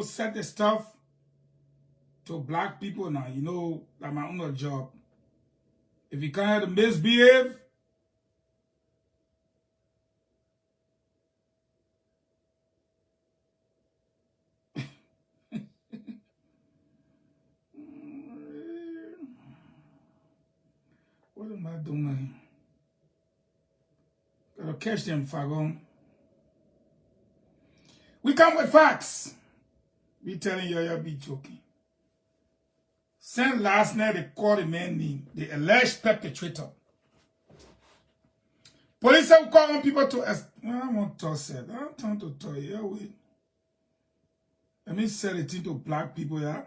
Set the stuff to black people now. You know, that's my own job. If you kind of misbehave, what am I doing? Gotta catch them, Fahngon. We come with facts. Be telling you, be joking. Since last night, they called the man name, the alleged perpetrator. Police have called people to I want to say that. I don't want to tell you. Wait. Let me say the thing to black people, yeah?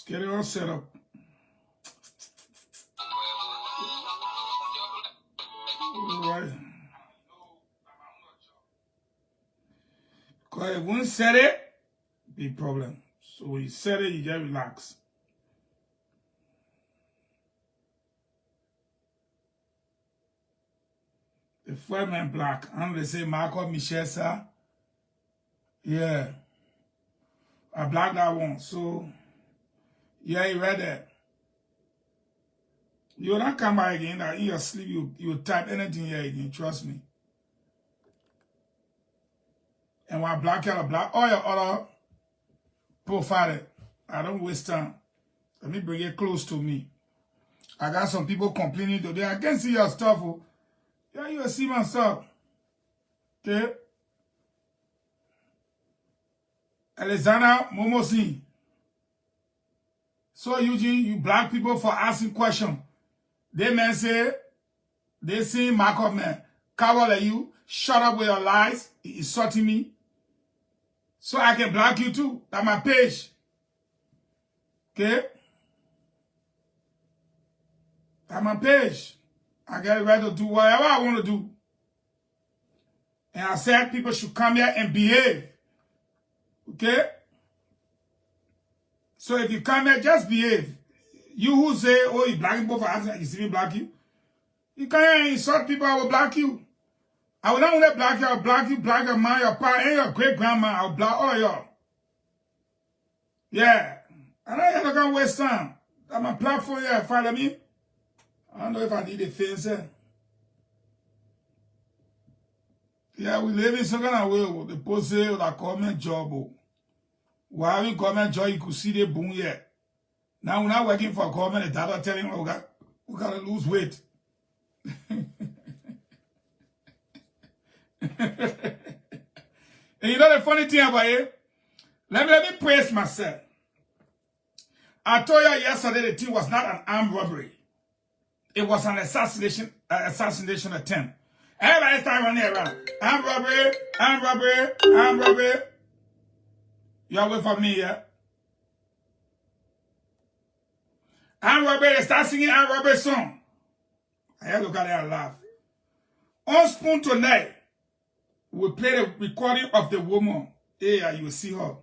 Let's get it all set up. All right. Because if one set it, big problem. So when you set it, you just relax. The first man black. I'm going to say Marco Michel, sir. Yeah. I black that one. So, yeah, you read that. You will not come back again. That in your sleep, you type anything here again. Trust me. And when I black out, I black all your other profile. I don't waste time. Let me bring it close to me. I got some people complaining today. I can't see your stuff. Oh. Yeah, you will see my stuff. Okay? Alexander Momosi. So, Eugene, you black people for asking questions. They men say, they see Markup man, cover like you, shut up with your lies, insulting me. So I can block you too. That's my page. Okay? That's my page. I get ready to do whatever I want to do. And I said people should come here and behave. Okay? So if you come here, just behave. You who say, oh, you black people for asking, you see me block you? You come here and insult people, I will block you. I will not only block you, I will block you, block your mom, your pa, and your great-grandma. I will block all of y'all. Yeah. I don't have to waste time. That's my platform here, follow me. I don't know if I need a fence here. Yeah, we live in some kind of way. The post say that government job. Why having government job, you could see the boom here. Now we're not working for government, the data telling me we got to lose weight. And you know the funny thing about it? Let me praise myself. I told you yesterday the thing was not an armed robbery. It was an assassination attempt. Everybody started running around. Armed robbery, armed robbery, armed robbery. Y'all wait for me, yeah? Armed robbery, they start singing armed robbery song. I had to look at it and laugh. On Spoon tonight, we play the recording of the woman. Yeah, you will see her.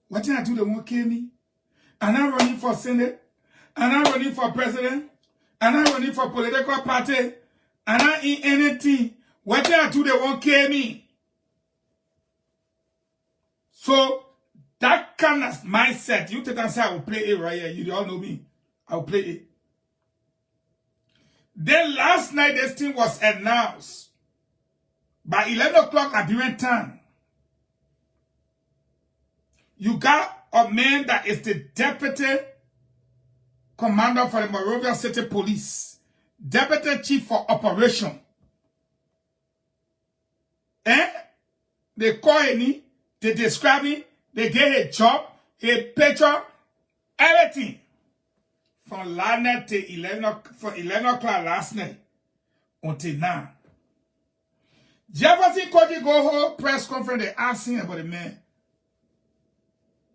What did I do? They won't kill me. And I'm running for Senate. And I'm running for president. And I'm running for political party. And I'm in anything. What did I do? They won't kill me. So, that kind of mindset, you take and say, I will play it right here. You all know me. I will play it. Then last night, this thing was announced. By 11 o'clock Liberian time, you got a man that is the deputy commander for the Monrovia City Police, deputy chief for operation. And they call him, they describe him, they get a job, a picture, everything. From last night to 11 o'clock last night until now. Jefferson Koijee go home press conference, they asked him about the man.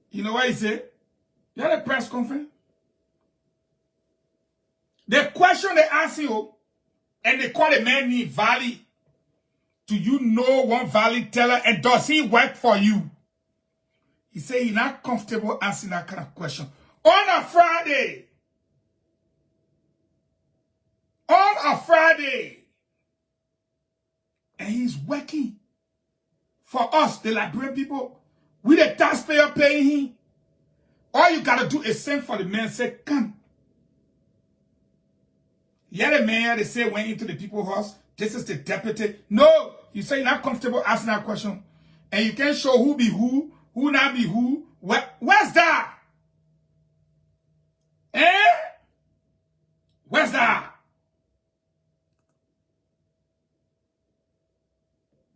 You know what he said? You had a press conference? The question they asked you, and they call the man named Valley. Do you know one Valley teller, and does he work for you? He said he's not comfortable answering that kind of question. On a Friday, and he's working for us, the Liberian people. We the taxpayer paying him. All you gotta do is send for the man, say, come. Yeah, the man, they say, went into the people's house. This is the deputy. No, you say you're not comfortable asking that question. And you can't show who be who not be who. Where's that? Eh? Where's that?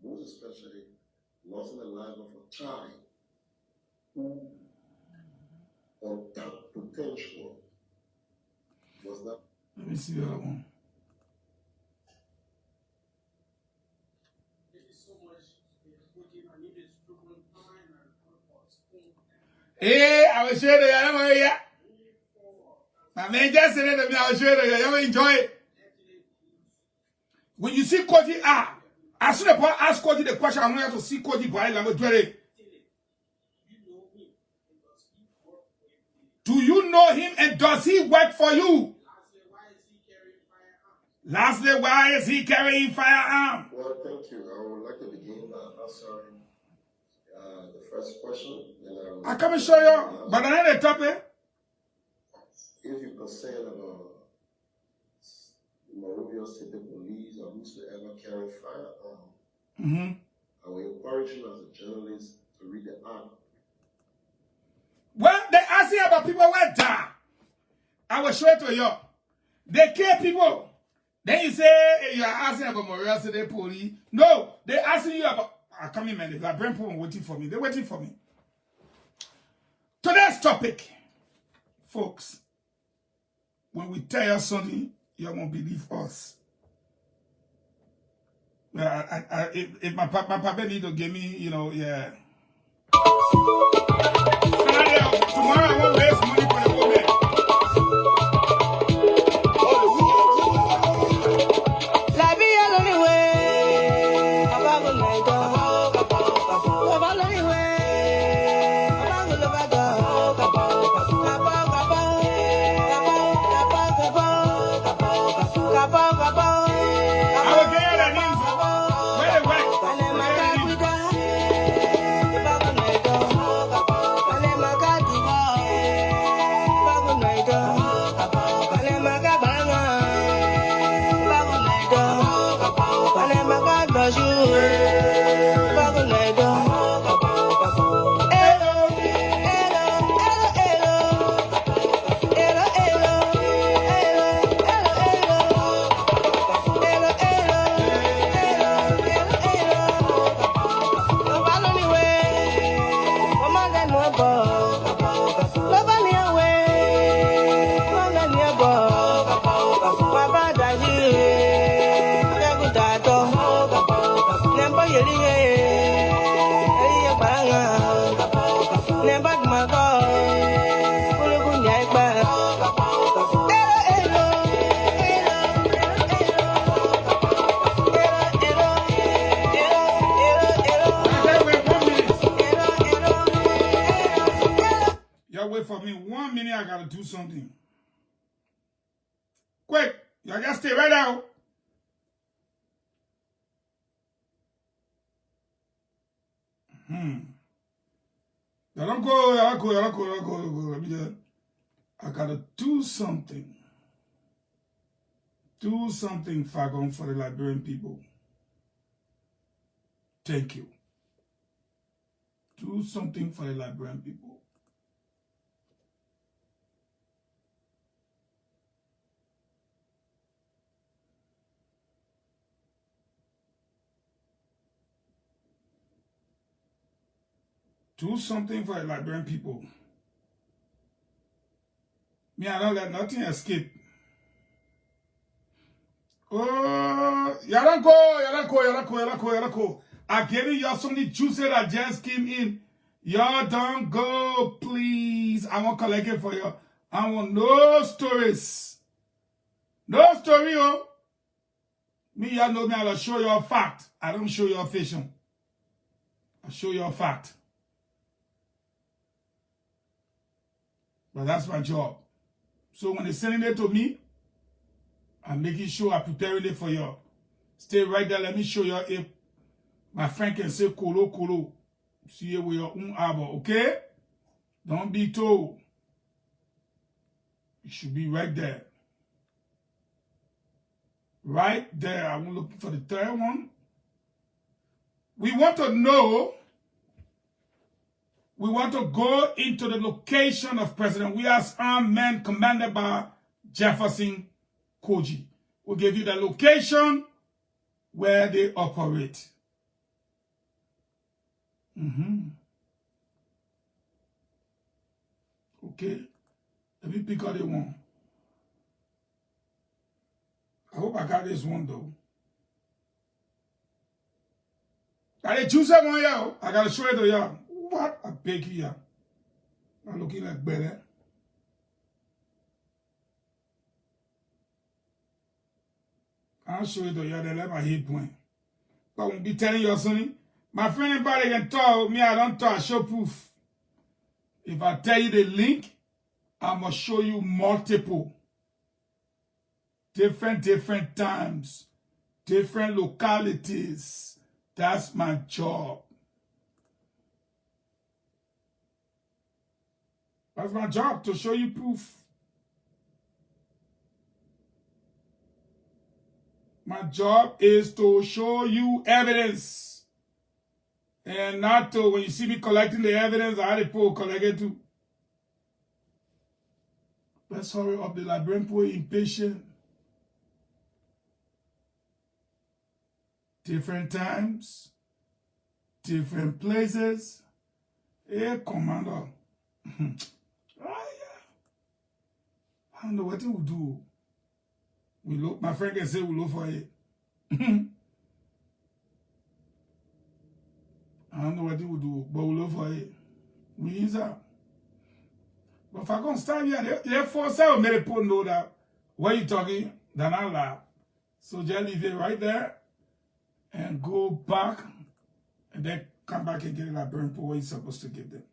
Most especially lost the life of a child or that potential was that. Let me see the other one. I will show you. My man just said to me, I will show you. You will enjoy it. When you see Koijee, as soon as I ask Koijee the question, I want you to see Koijee by language. Do you know him and does he work for you? Lastly, why is he carrying firearm? Well, thank you. I would like to begin by answering the first question. I come and show you, but another topic. If you're concerned about Monrovia State Police or whosoever carrying firearm, I will encourage you as a journalist to read the act. Well, they ask you about people who die. I will show it to you. They kill people. Then you say, hey, you are asking about Monrovia State Police. No, they asking you about. I come in, man. They're bring people waiting for me. They're waiting for me. Today's topic, folks. When we tell you something, you won't believe us. If my papa need to give me, yeah. Tomorrow I won't waste money for the woman. Wait for me 1 minute. I gotta do something. Quick, y'all just stay right now. Y'all don't go. Let me just, I gotta do something. Do something, Fahngon, for the Liberian people. Thank you. Do something for the Liberian people. Do something for the Liberian people. Me, I don't let nothing escape. Oh, y'all don't go. I gave you y'all something juicy that just came in. Y'all don't go, please. I won't collect it for you. I want no stories. No story, oh. Me, y'all know me, I'll show you a fact. I don't show you a fiction. I'll show you a fact. But that's my job. So when they're sending it to me, I'm making sure I'm preparing it for you. Stay right there. Let me show you if my friend can say kolo. See it with your own arbor, okay? Don't be told. It should be right there. Right there. I'm looking for the third one. We want to know. We want to go into the location of President Weah's armed men commanded by Jefferson, Koijee. We'll give you the location where they operate. Okay. Let me pick out the one. I hope I got this one though. I did choose that one, y'all. I gotta show it to y'all. What a big here. I'm looking like better. I'll show you to you. They let my hit point. But I won't be telling you, Sonny. My friend, anybody can talk. Me, I don't talk. Show proof. If I tell you the link, I'm going to show you multiple. Different times. Different localities. That's my job. That's my job, to show you proof. My job is to show you evidence. And not to, when you see me collecting the evidence, I had a pool collect it too. Let's hurry up. The Liberian poor impatient. Different times. Different places. Hey, Commander. I don't know what they will do. We look, my friend can say we look for it. I don't know what they will do, but we look for it. We use that. But if I can't stand here, they force out, make people know that what you talking, then I'll laugh. So just leave it right there and go back and then come back and get it like burn for what you're supposed to give them.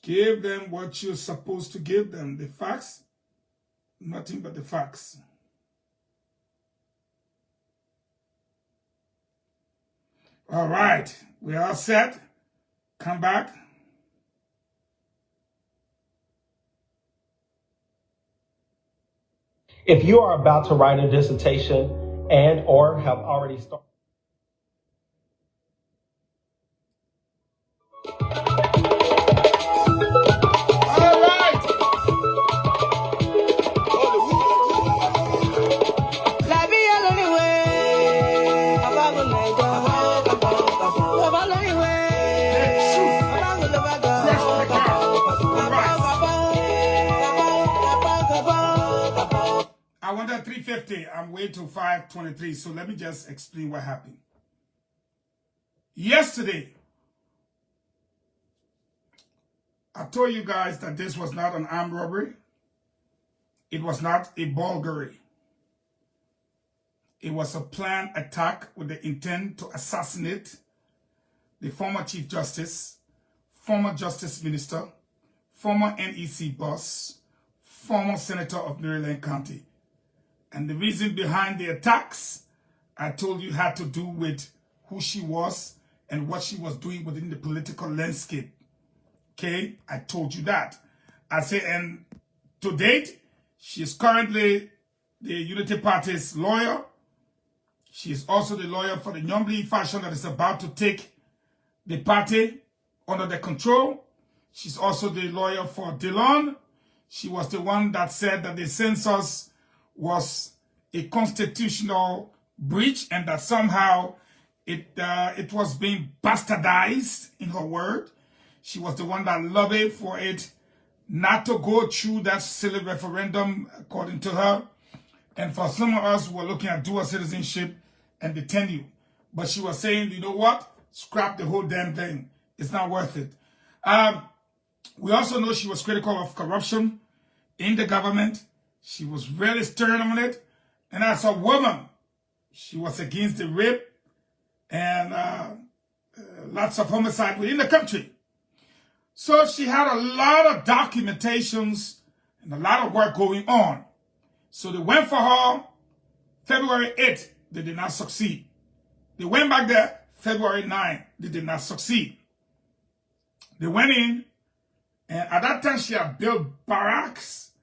Give them what you're supposed to give them. The facts, nothing but the facts. All right, we're all set. Come back. If you are about to write a dissertation and or have already started. I wanted 350. I'm way to 523. So let me just explain what happened. Yesterday, I told you guys that this was not an armed robbery. It was not a burglary. It was a planned attack with the intent to assassinate the former Chief Justice, former Justice Minister, former NEC boss, former Senator of Maryland County. And the reason behind the attacks, I told you, had to do with who she was and what she was doing within the political landscape. Okay, I told you that. I say, and to date, she is currently the Unity Party's lawyer. She is also the lawyer for the ELFahngon that is about to take the party under their control. She's also the lawyer for Dillon. She was the one that said that the census was a constitutional breach and that somehow it was being bastardized, in her word. She was the one that lobbied for it not to go through that silly referendum, according to her. And for some of us who are looking at dual citizenship and the tenure. But she was saying, you know what? Scrap the whole damn thing. It's not worth it. We also know she was critical of corruption in the government. She was really stern on it. And as a woman, she was against the rape and lots of homicide within the country. So she had a lot of documentations and a lot of work going on. So they went for her February 8th. They did not succeed. They went back there February 9th. They did not succeed. They went in, and at that time she had built barracks,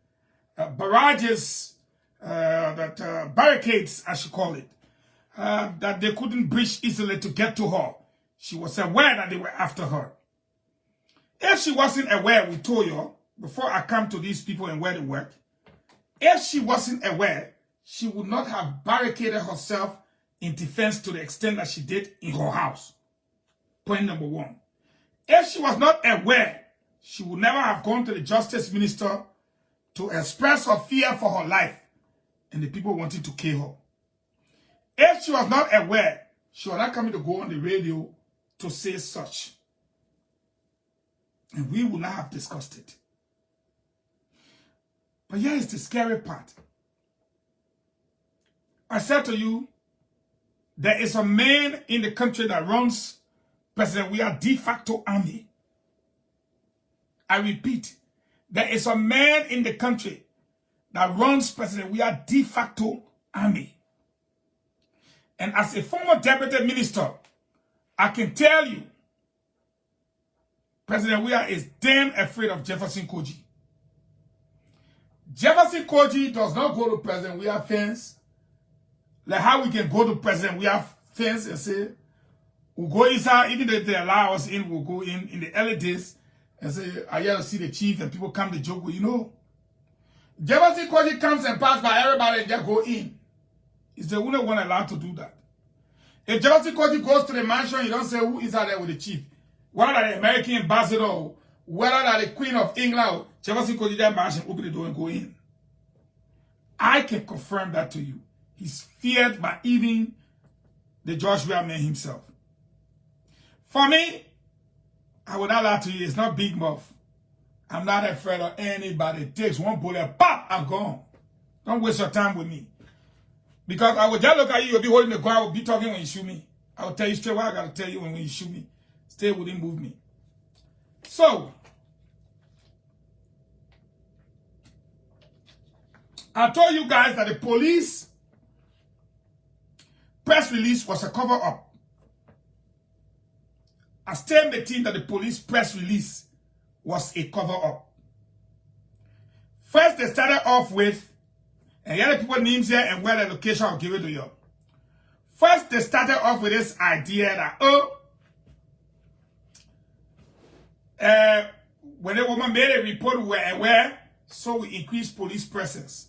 barrages, barricades, I should call it, that they couldn't breach easily to get to her. She was aware that they were after her. If she wasn't aware, we told you, before I come to these people and where they work, if she wasn't aware, she would not have barricaded herself in defense to the extent that she did in her house. Point number one. If she was not aware, she would never have gone to the Justice Minister to express her fear for her life and the people wanting to kill her. If she was not aware, she was not coming to go on the radio to say such. And we would not have discussed it. But here is the scary part. I said to you, there is a man in the country that runs President Weah de facto army. I repeat, there is a man in the country that runs President Weah de facto army. And as a former deputy minister, I can tell you, President Weah is damn afraid of Jefferson Koijee. Jefferson Koijee does not go to President Weah fence. Like how we can go to President Weah fence and say, we'll go inside, even if they allow us in, we'll go in the early days and say, I here to see the chief, and people come to joke with, you know. Jefferson Koijee comes and passes by everybody and just go in. He's the only one allowed to do that. If Jefferson Koijee goes to the mansion, you don't say who is out there with the chief. Whether the American ambassador, whether the Queen of England, Jefferson Koijee that mansion, open the door and go in. I can confirm that to you. He's feared by even the George Weah man himself. For me, I would not lie to you, it's not big mouth. I'm not afraid of anybody. It takes one bullet, pop, I'm gone. Don't waste your time with me. Because I will just look at you, you'll be holding the gun, I will be talking when you shoot me. I will tell you straight what I got to tell you when you shoot me. Stay within move me. So, I told you guys that the police press release was a cover-up. I still maintain that the police press release was a cover-up. First, they started off with, and here the people names here and where the location, I'll give it to you. First, they started off with this idea that, when a woman made a report where, so we increased police presence.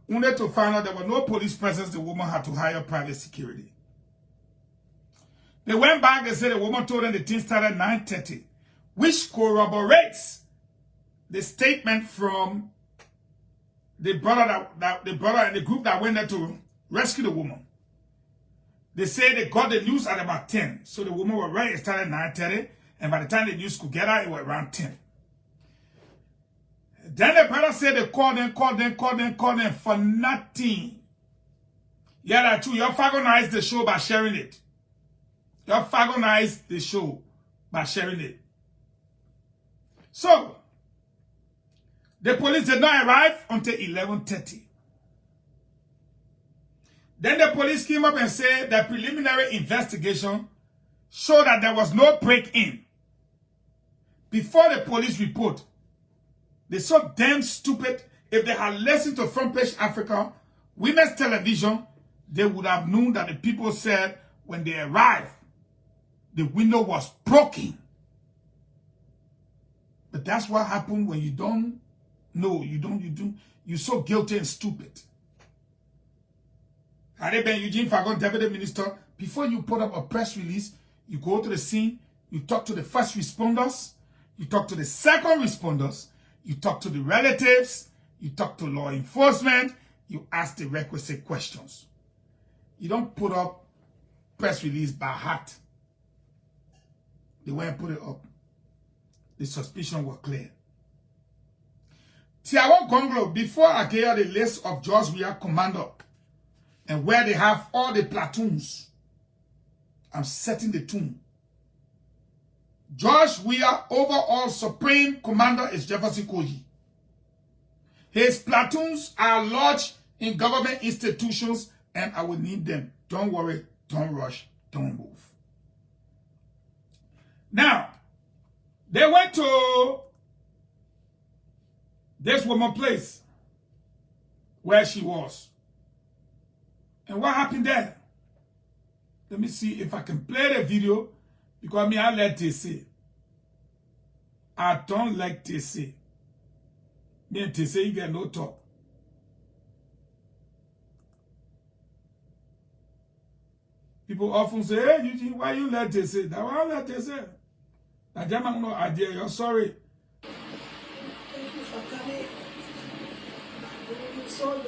Only to find out there was no police presence, the woman had to hire private security. They went back, they said the woman told them the thing started at 9:30, which corroborates the statement from the brother and the group that went there to rescue the woman. They say they got the news at about 10. So the woman was right, it started at 9:30, and by the time the news could get out, it was around 10. Then the brother said they called them for nothing. Yeah, that's true. You Fahngonized the show by sharing it. You Fahngonized the show by sharing it. So, the police did not arrive until 11:30. Then the police came up and said that preliminary investigation showed that there was no break-in. Before the police report, they're so damn stupid. If they had listened to Front Page Africa, Women's Television, they would have known that the people said when they arrived, the window was broken. But that's what happened when you don't know, you're so guilty and stupid. Had it been Eugene L, Deputy Minister, before you put up a press release, you go to the scene, you talk to the first responders, you talk to the second responders, you talk to the relatives, you talk to law enforcement, you ask the requisite questions. You don't put up press release by heart. They went and put it up. The suspicion was clear. Tiawa Gonglo, before I gave you the list of George Weah commander and where they have all the platoons, I'm setting the tune. George Weah, overall supreme commander, is Jefferson Koijee. His platoons are lodged in government institutions and I will need them. Don't worry, don't rush, don't move. Now, they went to this woman's place where she was. And what happened there? Let me see if I can play the video. Because me, I like TC. I don't like TC. Me and TC, you get no talk. People often say, hey, Eugene, why you let TC? That why I let TC. That German no idea, you're sorry. Thank you for coming. I've been so long.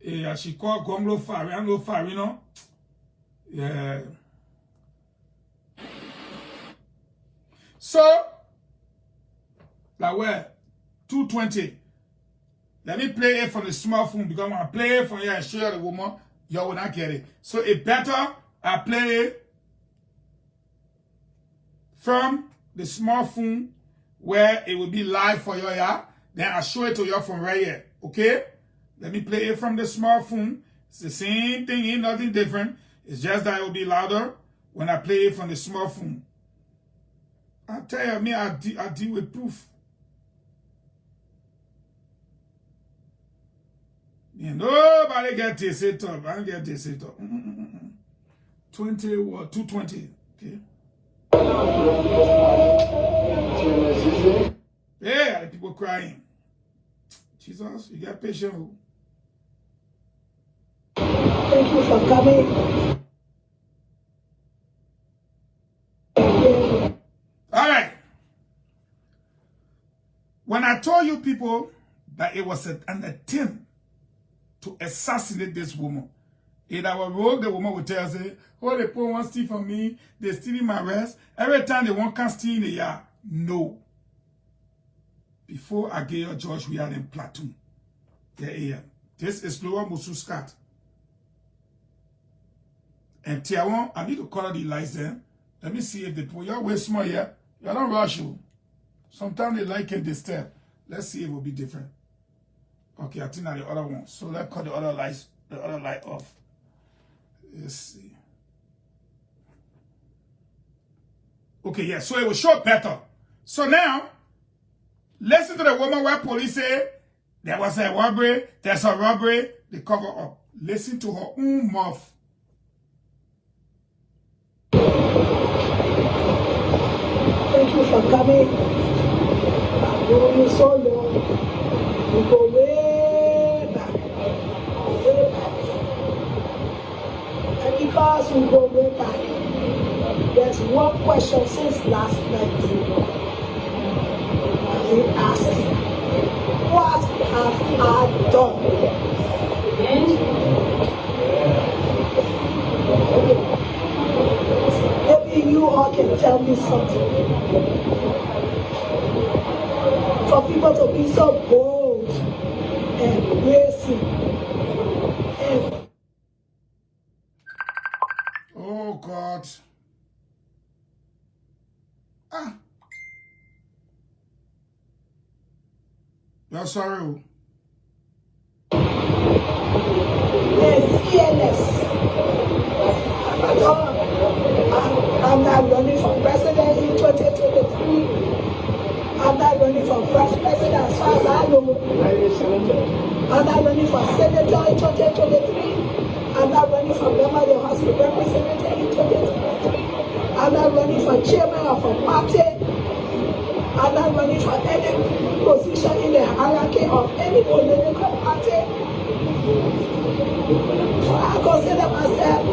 Yeah, she called Gomlo Fari, I'm no Fari, you know? Yeah. So, like where? 220. Let me play it from the small phone because when I play it from here and show you the woman, you will not get it. So it better I play it from the small phone where it will be live for you, yeah? Then I show it to you from right here, okay? Let me play it from the small phone. It's the same thing, ain't nothing different. It's just that it will be louder when I play it from the small phone. I tell you, me, I deal with proof. Yeah, nobody get this set up. I don't get this set up. 20 what? 220. Okay. Yeah, the people crying. Jesus, you got patience. Thank you for coming. All right. When I told you people that it was an attempt to assassinate this woman, in our road, the woman would tell us, oh, they put one steal from me, they stealing my rest. Every time they want to steal in the yard. No. Before I gave you George, we are in platoon. Yeah. This is Lower Mususcat. And Tiawan, I need to call the license. Let me see if they put your way small here. You don't rush you. Sometimes they like it, they step. Let's see if it will be different. Okay, I think now the other one. So let's cut the other light off. Let's see. Okay, yeah, so it will show better. So now, listen to the woman where police say there was a robbery, there's a robbery, they cover up. Listen to her own mouth. Thank you for coming. I've known you so long. We go way back. Way back. And because we go way back, there's one question since last night. We asked, what have I done? Maybe you all can tell me something. For people to be so bold and racing and Oh God. You're sorry. and fearless. I'm not running for president in 2023. I'm not running for vice president as far as I know. I'm not running for senator in 2023. I'm not running for member of the House of Representatives in 2023. I'm not running for chairman of a party. I'm not running for any position in the hierarchy of any political party. So I consider myself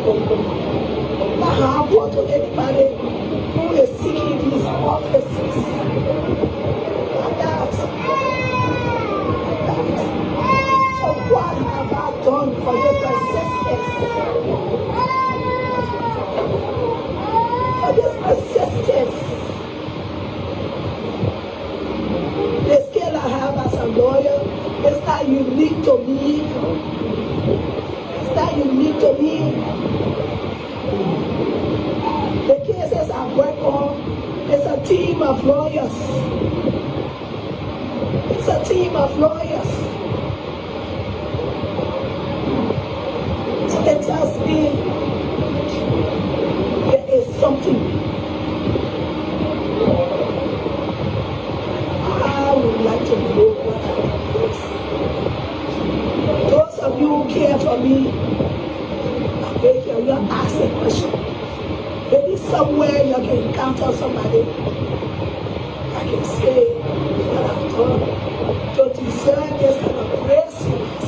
not harmful to anybody who is seeking these offices. So what have I done for your persistence? For this persistence. The skill I have as a lawyer is not unique to me. It's not unique to me. The cases I work on is a team of lawyers. It's a team of lawyers. So it tells me there is something. I would like to know what it is. Those of you who care for me, I beg you, you ask a question. Maybe somewhere you can encounter somebody. I can say what I've done to deserve this kind of craziness.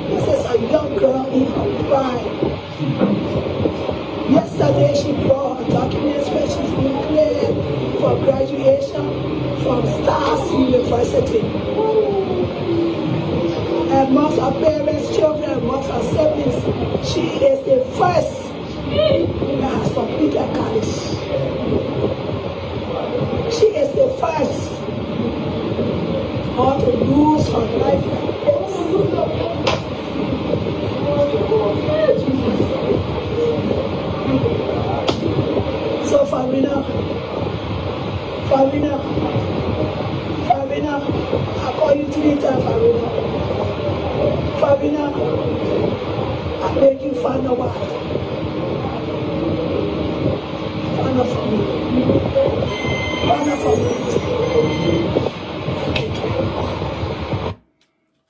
This is a young girl in her prime. Yesterday she brought her documents where she's been cleared for graduation from Stars University. And amongst her parents, children, amongst her siblings, she is the first that has completed college. I beg you, find a wife. Find her for me. Find her for me.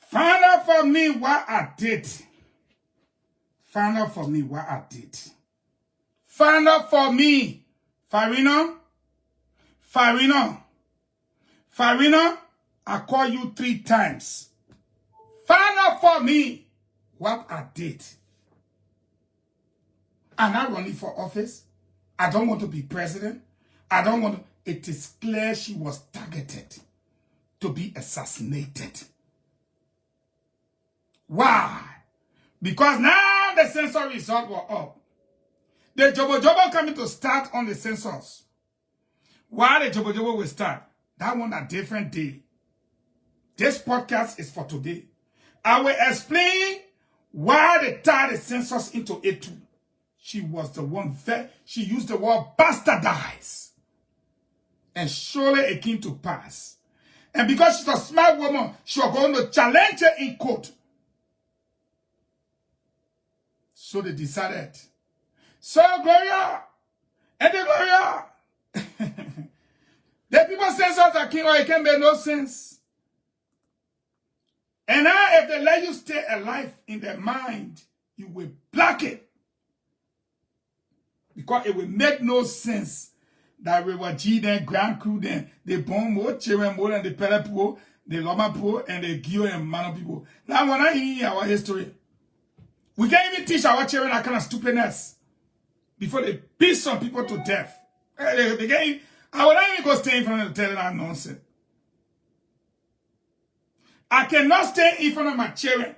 Find out for me what I did. Find out for me what I did. Find out for me. Farina. I call you 3 times. Find out for me what I did. I'm not running for office. I don't want to be president. I don't want to. It is clear she was targeted to be assassinated. Why? Because now the census results were up. The Jobo coming to start on the census. Why the Jobo will start? That one a different day. This podcast is for today. I will explain why they tied the census into A2. She was the one that she used the word bastardize. And surely it came to pass. And because she's a smart woman, she was going to challenge her in court. So they decided. So Gloria, and the Gloria, the people census are king or it can make no sense. And now if they let you stay alive in their mind, you will block it. Because it will make no sense that we were G then, Grand Crew then, the Bon Mo, Children Mo, and the Pelepo, the Loma Po, and the Gio and Mano people. Now when I hear our history, we can't even teach our children that kind of stupidness before they beat some people to death. I would not even go stay in front of them telling that nonsense. I cannot stay in front of my children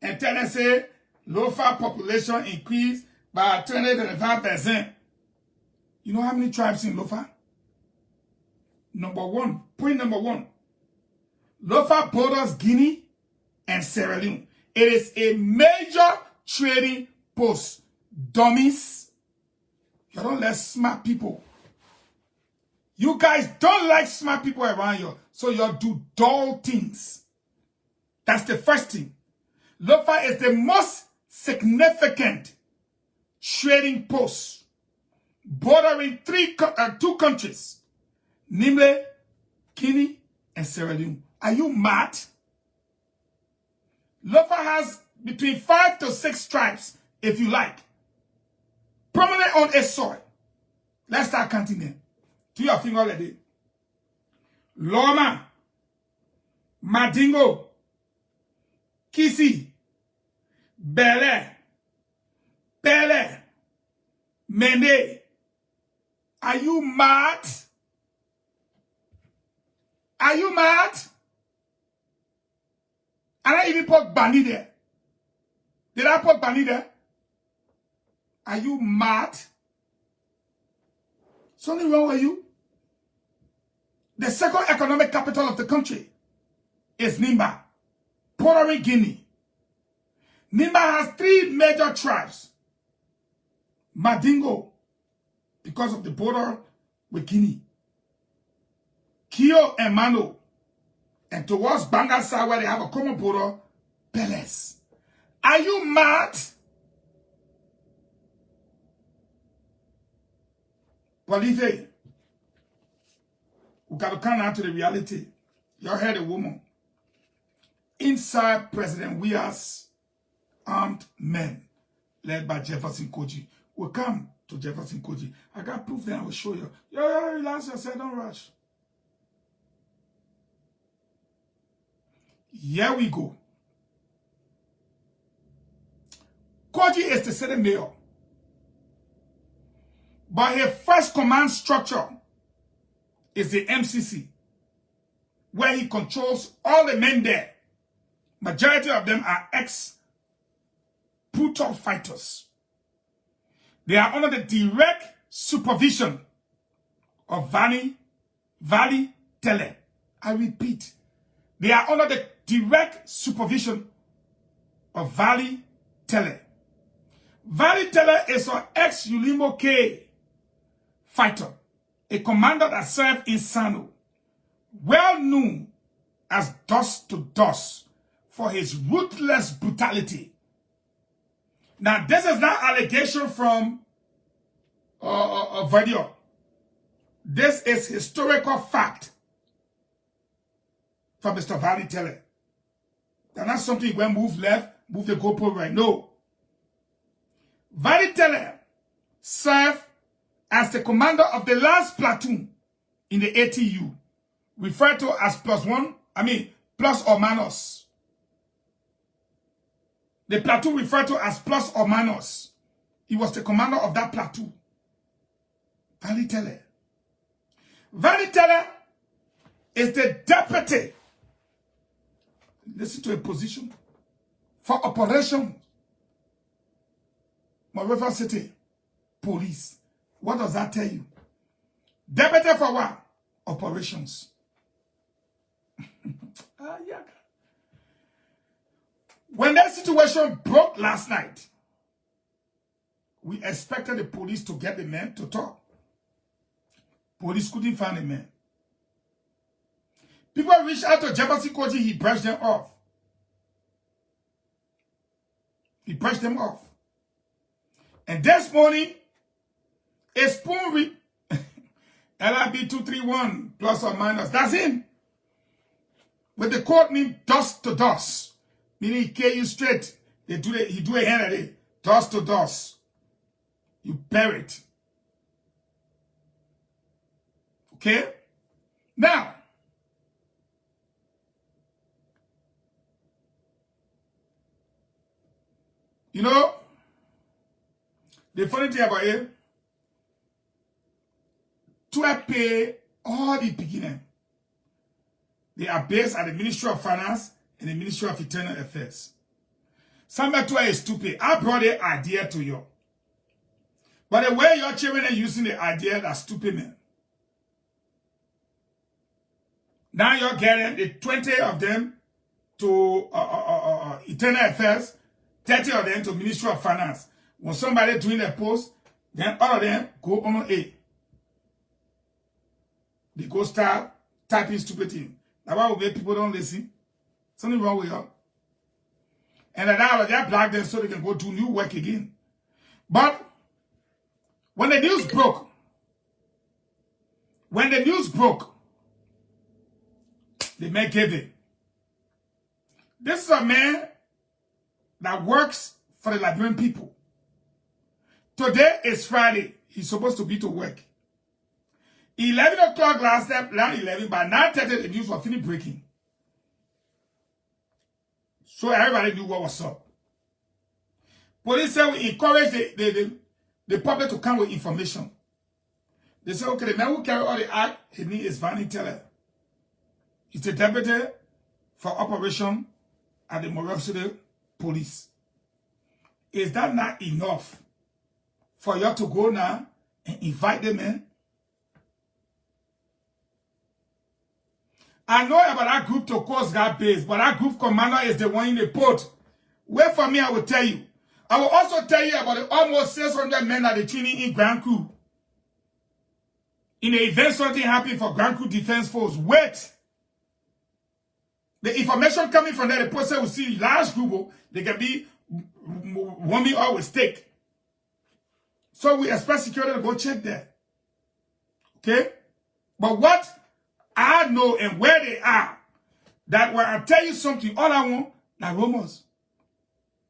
and tell them, say, low-fat population increased by 20-25%. You know how many tribes in Lofa? Point number one. Lofa borders Guinea and Sierra Leone. It is a major trading post. Dummies. You don't let smart people. You guys don't like smart people around you. So you do dull things. That's the first thing. Lofa is the most significant trading post bordering 2 countries, namely Guinea and Sierra Leone. Are you mad? Lofa has between 5 to 6 tribes, if you like, prominent on its soil. Let's start counting them. Do your finger already. Loma, Madingo, Kisi, Bele, Pele, Mende. Are you mad? Are you mad? And I even put Bani there. Did I put Bani there? Are you mad? Something wrong with you? The second economic capital of the country is Nimba, bordering Guinea. Nimba has 3 major tribes. Madingo, because of the border with Guinea. Kio and Mano. And towards Bangasa, where they have a common border, Peles. Are you mad? Police, we got to come out to the reality. You heard a woman. Inside President Weah's armed men, led by Jefferson Koijee, will come to Jefferson Koijee. I got proof there, I will show you. Yeah, relax yourself, don't rush. Here we go. Koijee is the city mayor. But his first command structure is the MCC, where he controls all the men there. Majority of them are ex-brutal fighters. They are under the direct supervision of Valley Tele. I repeat, they are under the direct supervision of Valley Tele. Valley Tele is an ex-Ulimo K fighter, a commander that served in Sano, well known as Dust to Dust for his ruthless brutality. Now, this is not allegation from a video. This is historical fact from Mr. Valley Teller. That's not something you can move left, move the GoPro right. No. Valley Teller served as the commander of the last platoon in the ATU, referred to as plus or minus. The platoon referred to as plus or minus. He was the commander of that platoon. Valley Teller. Valley Teller is the deputy. Listen to a position for operation. Monrovia City Police. What does that tell you? Deputy for what? Operations. When that situation broke last night, we expected the police to get the man to talk. Police couldn't find the man. People reached out to Jefferson Koijee, he brushed them off. He brushed them off. And this morning, a spoon with LIB 231 plus or minus. That's him. With the code name dust to dust. Meaning he carry you straight. He do a hand at it. Dust to dust. You bury it. Okay? Now, you know, the funny thing about it, to pay all the beginning, they are based at the Ministry of Finance and the Ministry of Internal Affairs. Somebody is stupid. I brought the idea to you. But the way your children are using the idea, that's stupid, man. Now you're getting the 20 of them to Internal Affairs, 30 of them to Ministry of Finance. When somebody doing a post, then all of them go on A. They go start typing stupid things. That's why we make people don't listen. Something wrong with you. And that they block them so they can go do new work again. But when the news broke, the man gave it. This is a man that works for the Liberian people. Today is Friday. He's supposed to be to work. 11 o'clock last night, around 11, by 9:30 the news was finished breaking. So everybody knew what was up. Police said we encourage the public to come with information. They said, okay, the man who carry all the act, his name is Valley Teller. He's the deputy for operation at the Monrovia City Police. Is that not enough for you to go now and invite them in? I know about that group to Coast Guard base, but that group commander is the one in the port. Wait for me, I will tell you. I will also tell you about the almost 600 men that are training in Grand Crew. In the event something happened for Grand Crew Defense Force, wait. The information coming from there, the person will see large group, they can be warming up with steak. So we expect security to go check there. Okay? But what I know and where they are, that when I tell you something, all I want, like rumors.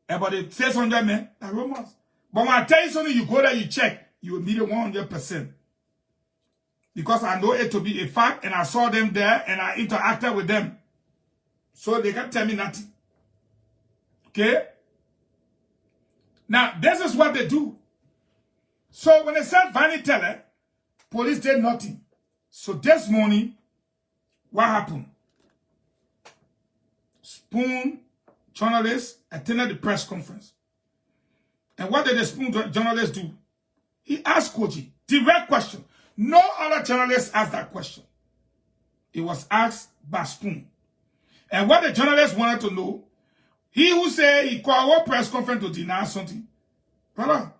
About the 600 men, like rumors. But when I tell you something, you go there, you check, you will meet it 100%. Because I know it to be a fact, and I saw them there, and I interacted with them. So they can't tell me nothing. Okay? Now, this is what they do. So when they said Valley Teller, police did nothing. So this morning, what happened? Spoon journalist attended the press conference. And what did the Spoon journalist do? He asked Koijee, direct question. No other journalist asked that question. It was asked by Spoon. And what the journalist wanted to know, he who said he called a press conference to deny something. Brother,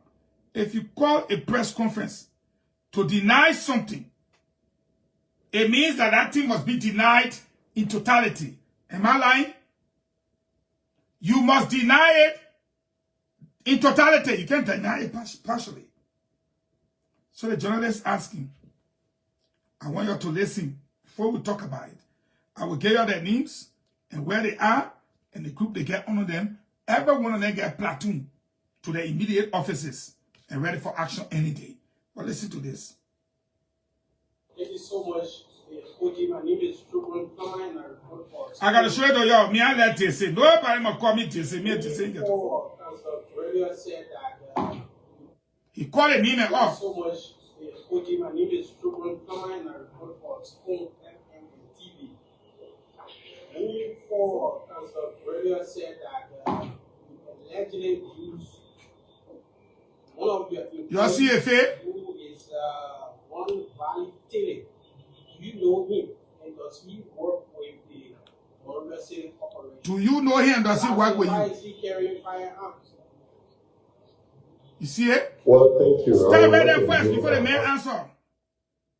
if you call a press conference to deny something, it means that that thing must be denied in totality. Am I lying? You must deny it in totality. You can't deny it partially. So the journalist asking, I want you to listen before we talk about it. I will give you their names and where they are and the group they get under them. Every one of them get platoon to their immediate offices and ready for action any day. But listen to this. Thank you so much. Koijee, my name is Eugene L. I got to show you to y'all. Me, I let this say. Nobody must call me to say. Me, to say. Counsel said that he called a name and off. So much. Koijee, my name is Eugene L. and I report for Spoon FM and TV. Moving forward, Counsel said that allegedly used one of your employees see a fair? who is one Valley Tilly. Do you know him? And does he work with the Montgomery Corporation? Do you know him and does he work with Why you? is he carrying firearms? You see it? Well, thank you. Start right there first before the man answer.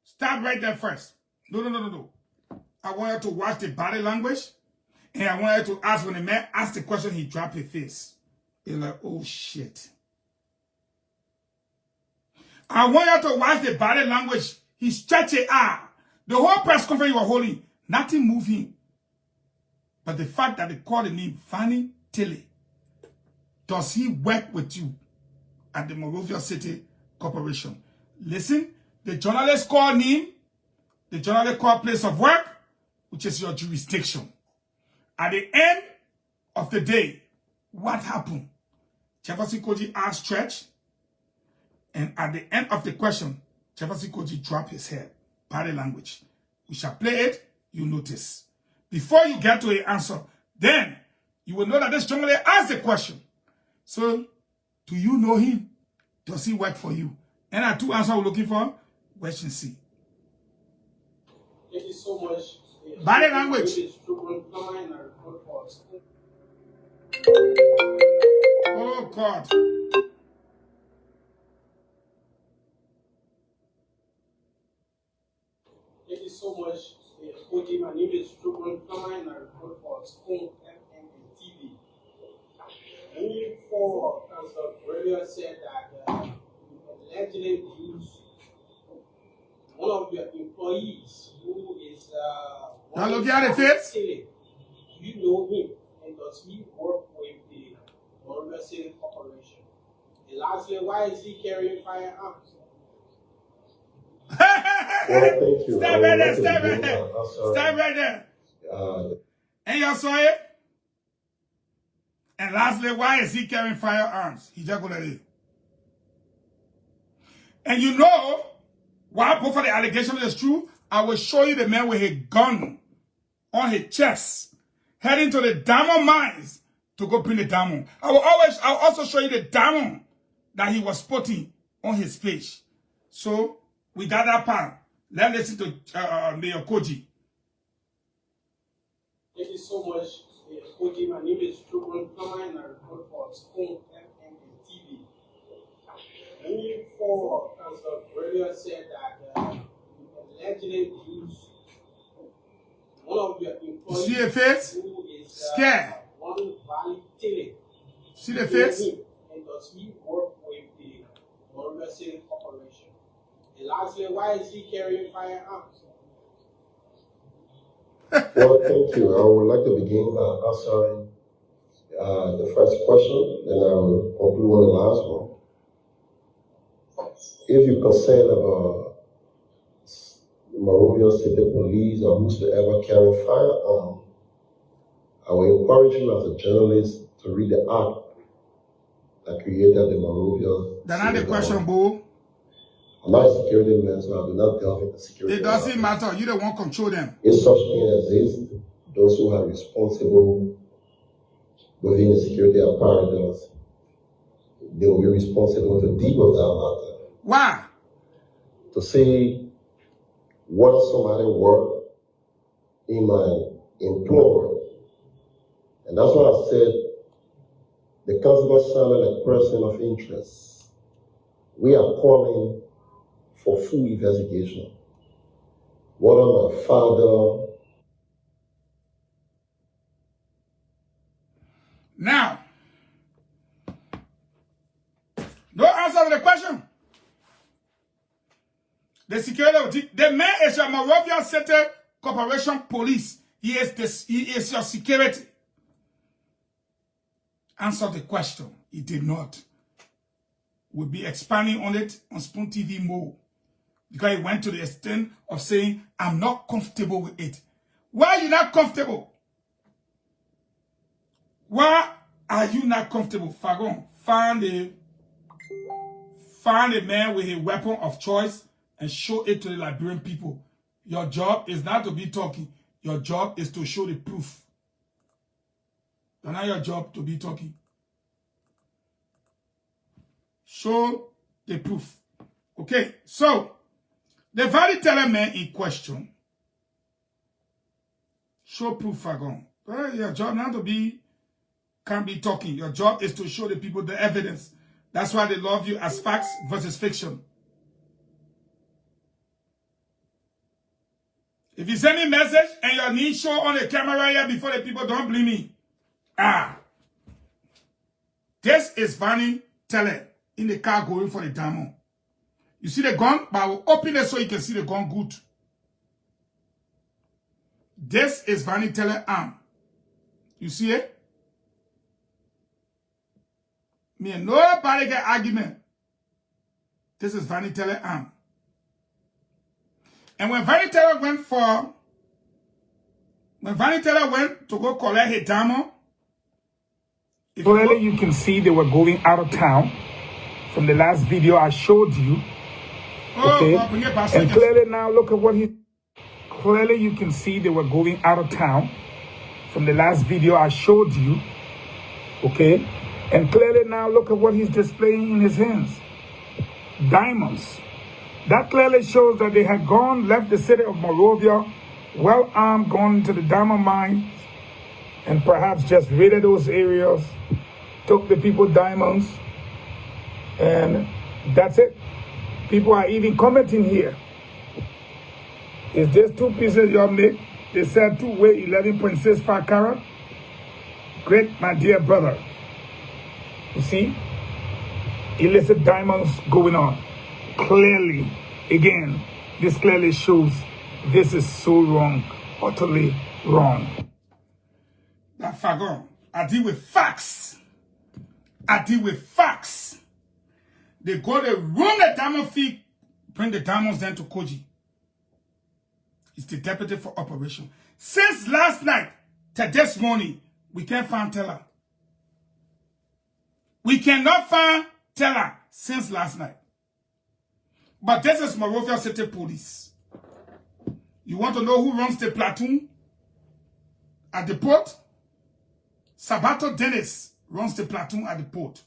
Start right there first. No. I want you to watch the body language. And I want you to ask when the man asks the question, he drop his face. You're like, oh shit. I want you to watch the body language. He stretched his arm. The whole press conference you were holding, nothing moved him. But the fact that they called the name Fanny Tilly, does he work with you at the Monrovia City Corporation? Listen, the journalist called name, the journalist called place of work, which is your jurisdiction. At the end of the day, what happened? Jefferson Koijee asked Stretch, and at the end of the question, Jefferson Koijee dropped his head. Body language. We shall play it, you notice. Before you get to an answer, then you will know that this journalist asked the question. So, do you know him? Does he work for you? And our two answers we're looking for, question C. Thank you so much. Body language. Oh God. Thank you so much. Koijee, my name is Eugene L. and I report for Spoon FM and TV. Moving forward, Counsel said that allegedly used one of your employees who is Now look at the face. Do you know him? And does he work with the Montgomery Corporation? And lastly, why is he carrying firearms? Well, thank you. Stop right there, stop right there. Stop right there. And y'all saw it? And lastly, why is he carrying firearms? He just gonna leave. And you know, why both of the allegations is true? I will show you the man with a gun on his chest, heading to the diamond mines to go bring the diamond. I'll also show you the diamond that he was spotting on his page. So, we got that part. Let's listen to Mayor Koijee. Thank you so much. Koijee, my name is Eugene L. and I report for Spoon FM and TV. Moving forward, Counsel said that allegedly used one of your employees See the face? who is scared. one Valley Tilly. See the face? And does he work with the Montgomery Corporation? And lastly, why is he carrying firearms? Well, thank you. I would like to begin by answering the first question, then I will conclude on the last one. If you're concerned about Monrovia City Police or whosoever carrying firearm, I will encourage you as a journalist to read the act that created the Monrovia. That's not the question, boo. I'm not a security man, so I do not delve into security. It doesn't matter. You don't want to control them. If such thing exists, those who are responsible within the security apparatus, they will be responsible to deal with that matter. Why? To say whether somebody work in my employ. And that's why I said the customer sounded like person of interest. We are calling for full investigation. Whether my father. Now, answer to the question. The security, the man is your Monrovia City Corporation Police. He is your security. Answer the question. He did not. We'll be expanding on it on Spoon TV more. Because he went to the extent of saying, I'm not comfortable with it. Why are you not comfortable? Why are you not comfortable? Fahngon, find a man with a weapon of choice and show it to the Liberian people. Your job is not to be talking. Your job is to show the proof. It's not your job to be talking. Show the proof. Okay, so the value teller man in question, show proof, Fahngon. Well, your job not to be, can't be talking. Your job is to show the people the evidence. That's why they love you as facts versus fiction. If you send me a message and your name show on the camera here before the people, don't blame me. This is Vanny Teller in the car going for the diamond. You see the gun? But I will open it so you can see the gun good. This is Vanny Teller arm. You see it? Me and nobody get argument. This is Vanny Teller arm. And when Vanny Teller went to go collect his diamond, clearly you can see they were going out of town from the last video I showed you. Okay. And clearly now look at what clearly you can see they were going out of town from the last video I showed you. Okay. And clearly now look at what he's displaying in his hands. Diamonds. That clearly shows that they had left the city of Monrovia, well armed, gone into the diamond mines, and perhaps just raided those areas, took the people diamonds, and that's it. People are even commenting here. Is this 2 pieces you make? They said 2 weigh 11.65 carat. Great, my dear brother. You see? Illicit diamonds going on. Clearly, again, this clearly shows this is so wrong, utterly wrong. That Fahngon, I deal with facts. I deal with facts. They go to room the diamond feet, bring the diamonds then to Koijee. He's the deputy for operation. Since last night to this morning, we can't find Teller. We cannot find Teller since last night. But this is Monrovia City Police. You want to know who runs the platoon at the port? Sabato Dennis runs the platoon at the port.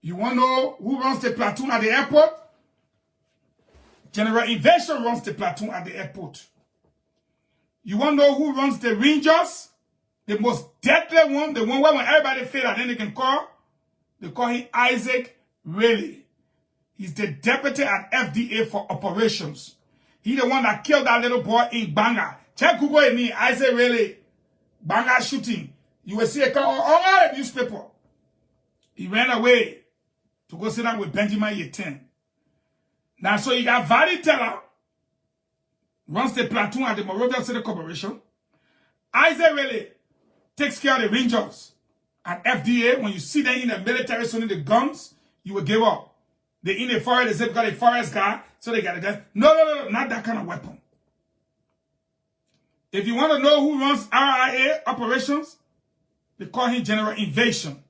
You want to know who runs the platoon at the airport? General Invasion runs the platoon at the airport. You want to know who runs the Rangers? The most deadly one, the one where when everybody fail and then they can call? They call him Isaac Riley. He's the deputy at FDA for operations. He's the one that killed that little boy in Banga. Check Google and me, Isaac Riley, Banga shooting. You will see a call all the newspaper. He ran away to go sit down with Benjamin Yetin. Now, so you got Vanny Teller, runs the platoon at the Monrovia City Corporation. Isaac Riley takes care of the Rangers. At FDA, when you see them in the military shooting the guns, you will give up. They in the forest, they say got a forest guy, so they got a gun. No, not that kind of weapon. If you want to know who runs RIA operations, they call him General Invasion.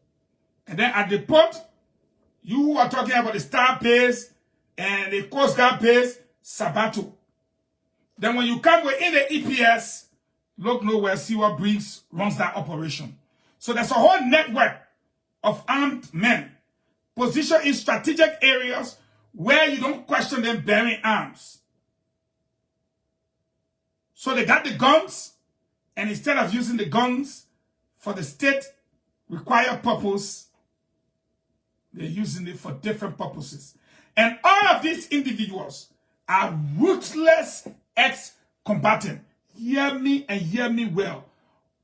And then at the port, you who are talking about the Star Base and the Coast Guard Base, Sabato. Then when you come within the EPS, look nowhere, see what Briggs runs that operation. So there's a whole network of armed men positioned in strategic areas where you don't question them bearing arms. So they got the guns, and instead of using the guns for the state required purpose, they're using it for different purposes. And all of these individuals are ruthless ex-combatants. Hear me and hear me well.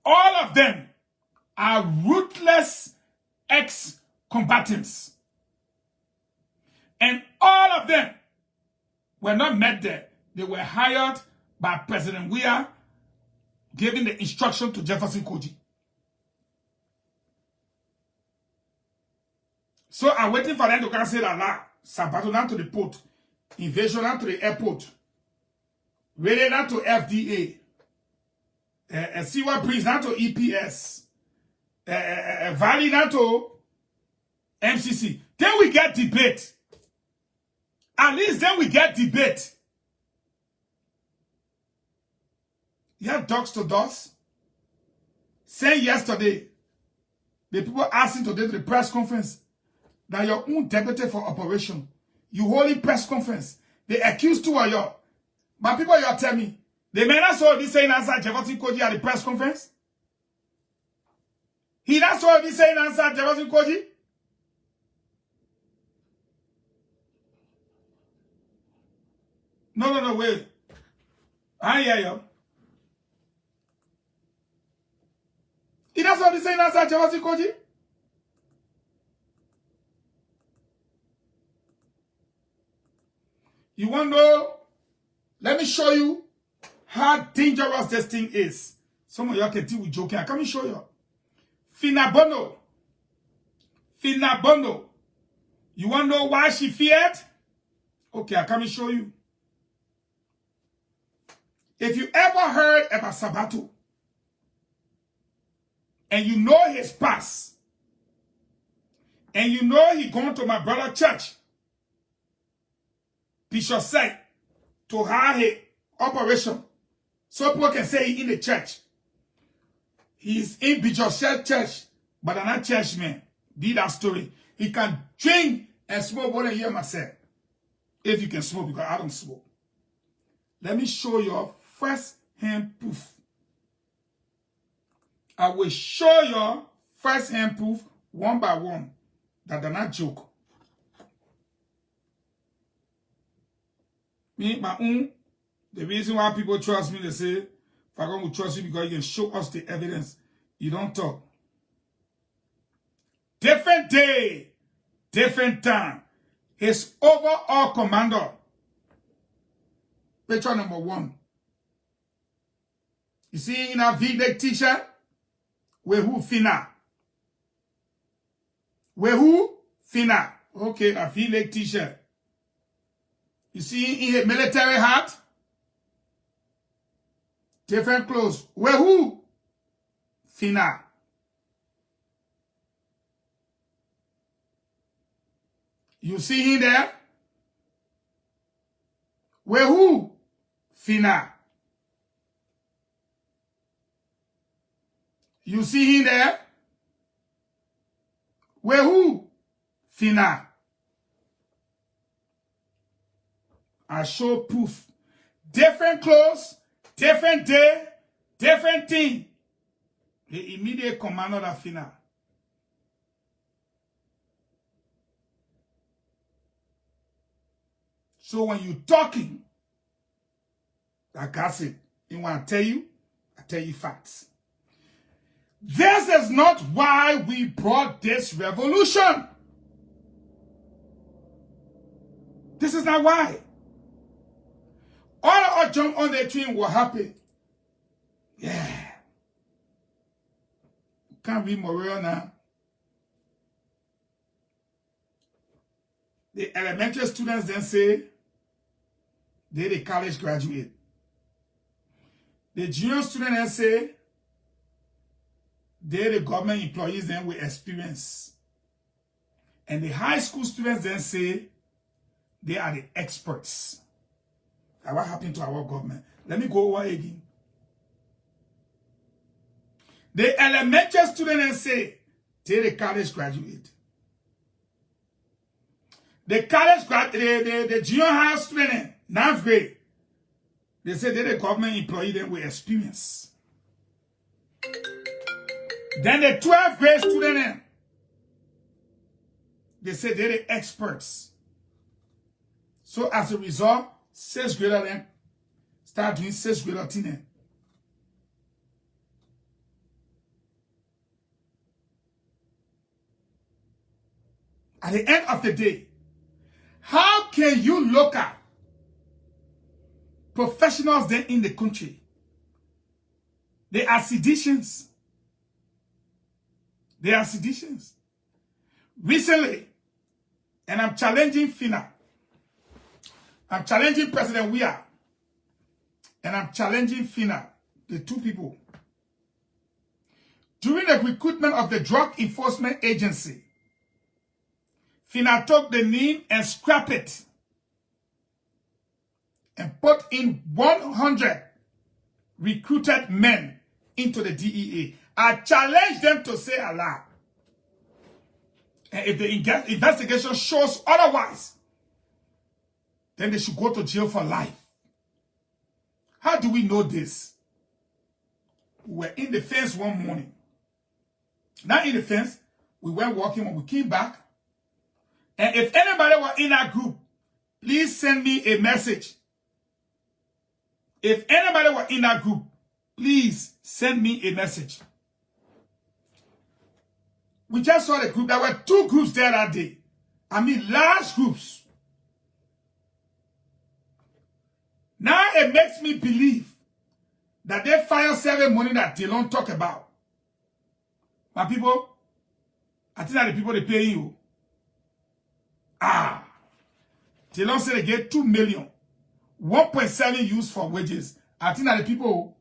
All of them are ruthless ex-combatants. And all of them were not met there. They were hired by President Weah, giving the instruction to Jefferson Koijee. So I'm waiting for them to come say that Sabato down to the port, invasion down to the airport, radio down to FDA, Siwa Breeze down to EPS, Valley down to MCC. Then we get debate. At least then we get debate. You have dogs to dogs. Saying yesterday, the people asking today to the press conference that your own deputy for operation, you holding press conference. They accuse two of you. But people you tell me, they may not saw this saying answer Jefferson Koijee at the press conference. He not saw this saying answer Jefferson Koijee. No, wait. I hear you. He not saw this saying answer Jefferson Koijee. You want to know? Let me show you how dangerous this thing is. Some of y'all can think we're joking. I can't show you. Fahngon. You want to know why she feared? Okay, I can't show you. If you ever heard about Sabato, and you know his past, and you know he gone to my brother church, Bishop said to have his operation, so people can say he in the church. He's in Bishop church, but I'm not church man. Be that story. He can drink and smoke more than you myself. If you can smoke, because I don't smoke. Let me show you first-hand proof. I will show you first-hand proof one by one that they're not joke. Me, my own, the reason why people trust me, they say, Fahngon will trust you because you can show us the evidence. You don't talk. Different day, different time. His overall commander. Picture number 1. You see in a V-neck t-shirt? Weah Fina. Weah Fina. Okay, a V-neck t-shirt. You see in a military hat? Different clothes. Weah Fina. You see him there? Weah Fina. You see him there? Weah Fina. I show proof. Different clothes, different day, different thing. The immediate commander of Fina. So when you talking, like gossip, you want to I tell you facts. This is not why we brought this revolution. This is not why. All of us jump on the train were happy. Yeah. Can't be more real now. The elementary students then say they're the college graduate. The junior students then say they're the government employees then with experience. And the high school students then say they are the experts. That's what happened to our government. Let me go over again. The elementary students then say they're the college graduate. The college graduate, the junior high student, 9th grade, they say they're the government employee then with experience. Then the 12th grade student, they say they're the experts. So as a result, 6th grader then start doing 6th grader thing. At the end of the day, How can you look at professionals then in the country? They are seditious. They are seditious. Recently, and I'm challenging Fina. I'm challenging President Weah. And I'm challenging Fina, the two people. During the recruitment of the Drug Enforcement Agency, Fina took the name and scrapped it and put in 100 recruited men into the DEA. I challenge them to say a lie. And if the investigation shows otherwise, then they should go to jail for life. How do we know this? We were in the fence one morning. Not in the fence. We went walking when we came back. And if anybody was in our group, please send me a message. If anybody was in our group, please send me a message. We just saw the group. There were 2 groups there that day. I mean, large groups. Now it makes me believe that they fire service money that they don't talk about. My people, I think that the people they pay you. They don't say they get 2 million. 1.7 used for wages. I think that the people,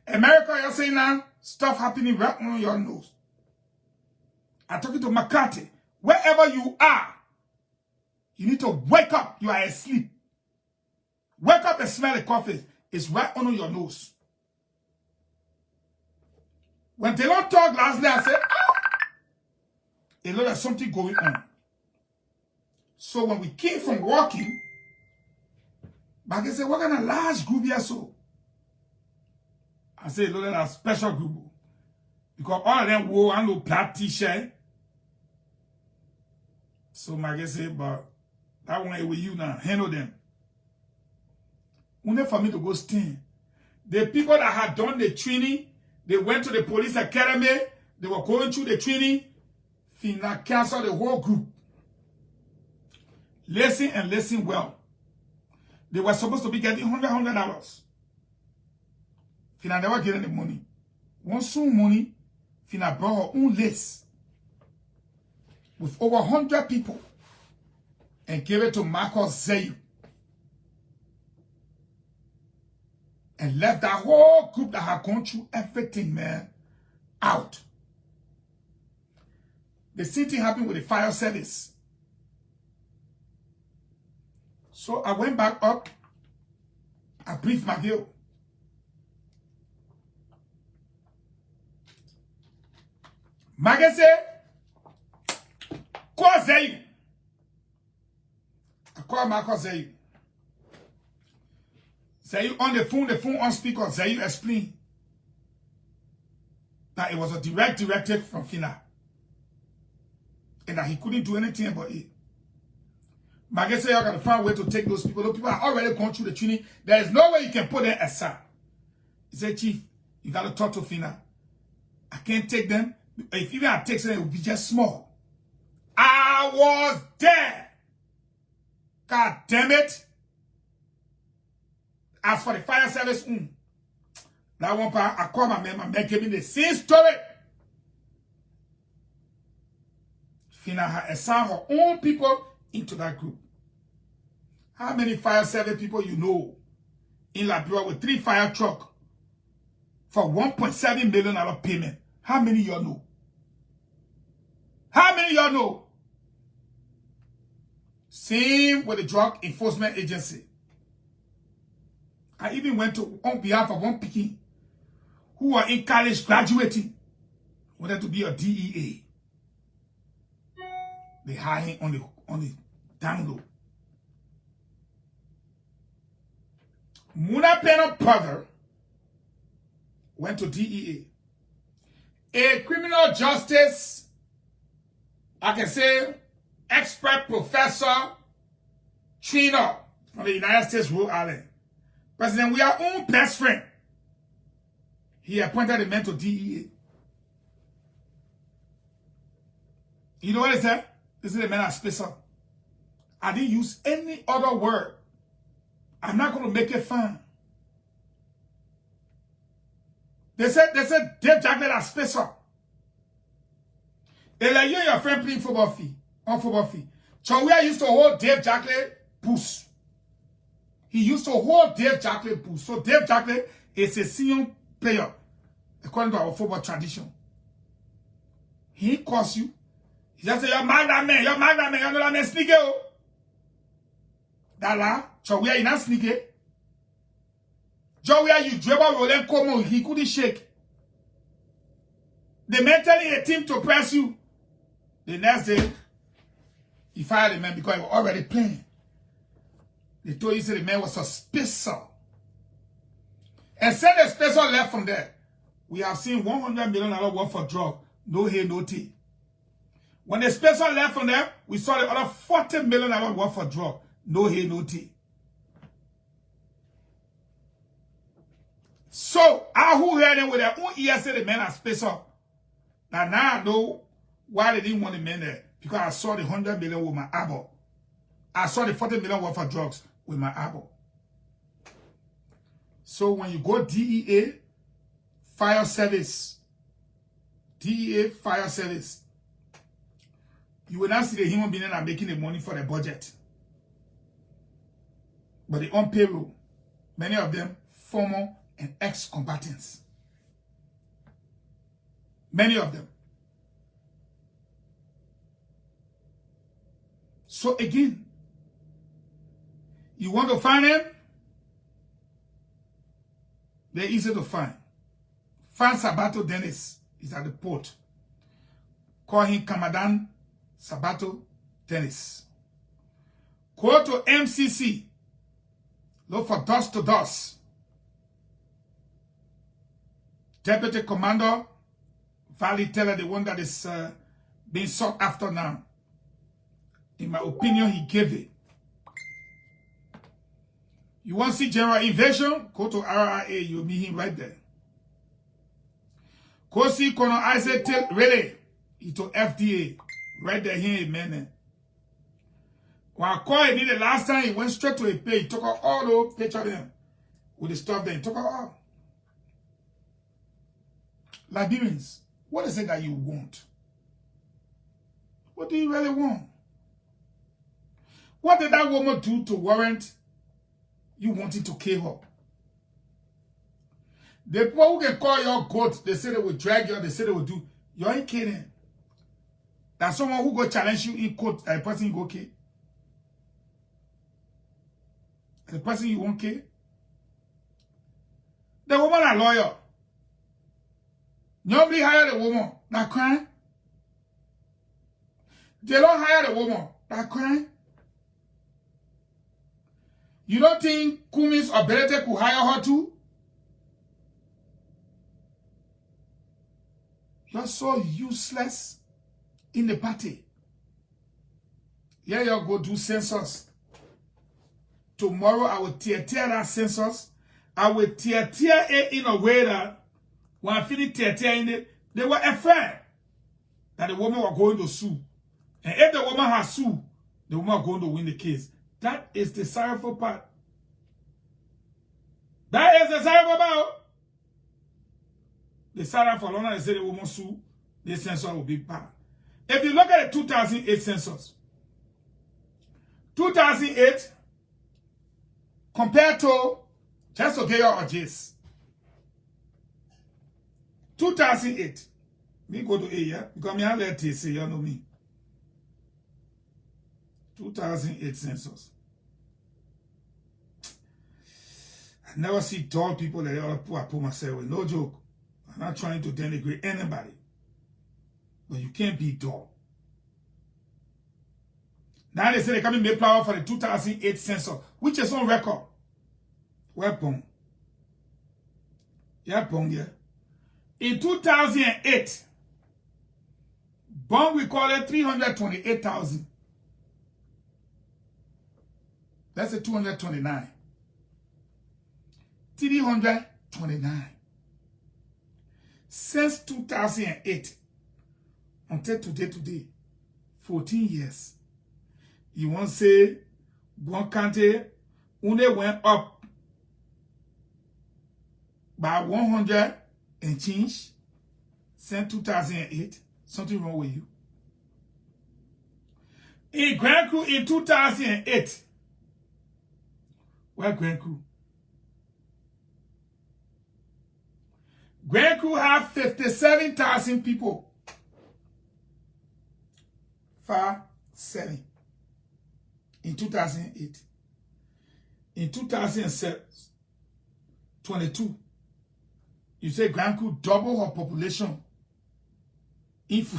America, you're saying now, stuff happening right on your nose. I'm talking to McCarthy. Wherever you are, you need to wake up. You are asleep. Wake up and smell the coffee. It's right under your nose. When they don't talk last night, I said, a lot of something going on. So when we came from walking, back I said, what kind of large group here so? I said, look at a special group. Because all of them wore a little black t-shirt. So my said, but that one with you now. Handle them. Only for me to go stand. The people that had done the training, they went to the police academy, they were going through the training, Fina canceled the whole group. Listen and listen well. They were supposed to be getting $100. Fina never getting the money. Once soon money, Fina brought her own list with over 100 people and gave it to Marcus Zayu. And left that whole group that had gone through everything, man, out. The same thing happened with the fire service. So I went back up. I briefed McGill. McGill said, call Zayu. I called Marcus Zayu. Zayu on the phone on speaker, Zayu explained that it was a direct directive from Fina and that he couldn't do anything about it. Maggie said, you're going to find a way to take those people. Those people are already gone through the training. There is no way you can put them aside. He said, Chief, you got to talk to Fina. I can't take them. If even I take them, it would be just small. I was there. God damn it. As for the fire service, that one part, I called my man gave me the same story. Fina had assigned her own people into that group. How many fire service people you know in Liberia with 3 fire trucks for $1.7 million payment? How many y'all know? How many y'all know? Same with the Drug Enforcement Agency. I even went to on behalf of one pikin who are in college graduating, wanted to be a DEA. They hire him on the down low. Muna Pena Pugger went to DEA. A criminal justice, I can say, expert professor, trainer from the United States, Rhode Island. President, we are own best friend. He appointed a man to DEA. You know what he said? This is the man at Special. I didn't use any other word. I'm not going to make it fun. They said Dave Jackley has space up. They like you and your friend playing football fee. On football fee. So Weah used to hold Dave Jackley boost. He used to hold Dave Jackley boost. So Dave Jackley is a senior player according to our football tradition. He calls you. He just say, you're mad that man, you're mad that man, you're not that man sneaky. Dala, so Weah, you're not sneaky. Joe, where you dribble rolling come he couldn't shake. The man telling a team to press you. The next day, he fired the man because he was already playing. They told you the man was suspicious. And said the special left from there. We have seen $100 million worth for drug. No hay, no tea. When the special left from there, we saw the other $40 million worth for drug. No hay, no tea. So, I who heard them with their own ears say the men are special. Now I know why they didn't want the men there. Because I saw the $100 million with my eyeball. I saw the $40 million worth of drugs with my eyeball. So when you go DEA, fire service, DEA, fire service, you will not see the human being that are making the money for the budget. But the on payroll, many of them former and ex-combatants. Many of them. So again, you want to find them? They're easy to find. Find Sabato Dennis. He's at the port. Call him Kamadan Sabato Dennis. Go to MCC. Look for Dust to Dust. Deputy Commander Valley Teller, the one that is being sought after now. In my opinion, he gave it. You want to see general invasion? Go to RRA. You'll meet him right there. Go see Colonel Isaac Rayleigh. He to FDA. Right there here in Mene. When I called him the last time, he went straight to a page. He took out all those pictures of them. With the stuff there. He took out all. Liberians, what is it that you want? What do you really want? What did that woman do to warrant you wanting to kill her? The people who can call your goat, they say they will drag you, they say they will do. You ain't kidding. That's someone who go challenge you in court, a person you go kill. The person you won't kill. The woman a lawyer. Nobody hire the woman. That crime. They don't hire the woman. That crime. You don't think Kumis or Berete could hire her too? You're so useless in the party. Yeah, you go do census. Tomorrow I will tear that census. I will tear it in a way that when I finish tearing it, they were afraid that the woman was going to sue. And if the woman has sued, the woman was going to win the case. That is the sorrowful part. That is the sorrowful part. The sorrowful long as they say the woman sue, the census will be bad. If you look at the 2008 census, 2008 compared to just to get your OJs. 2008. Me go to A, yeah? Because me have let say, you know me. 2008 census. I never see tall people that other people I put myself with. No joke. I'm not trying to denigrate anybody. But you can't be tall. Now they say they coming make power for the 2008 census, which is on record. Weapon. Yeah, pong, yeah. In 2008, bomb we call it 328,000. That's a 229. 329. Since 2008 until today, 14 years, you want to say one county only went up by 100 and change since 2008. Something wrong with you. In Grand Crew in 2008, where Grand Crew? Grand Crew have 57,000 people. 57 in 2008. In 2022, you say Grand Crew double her population. If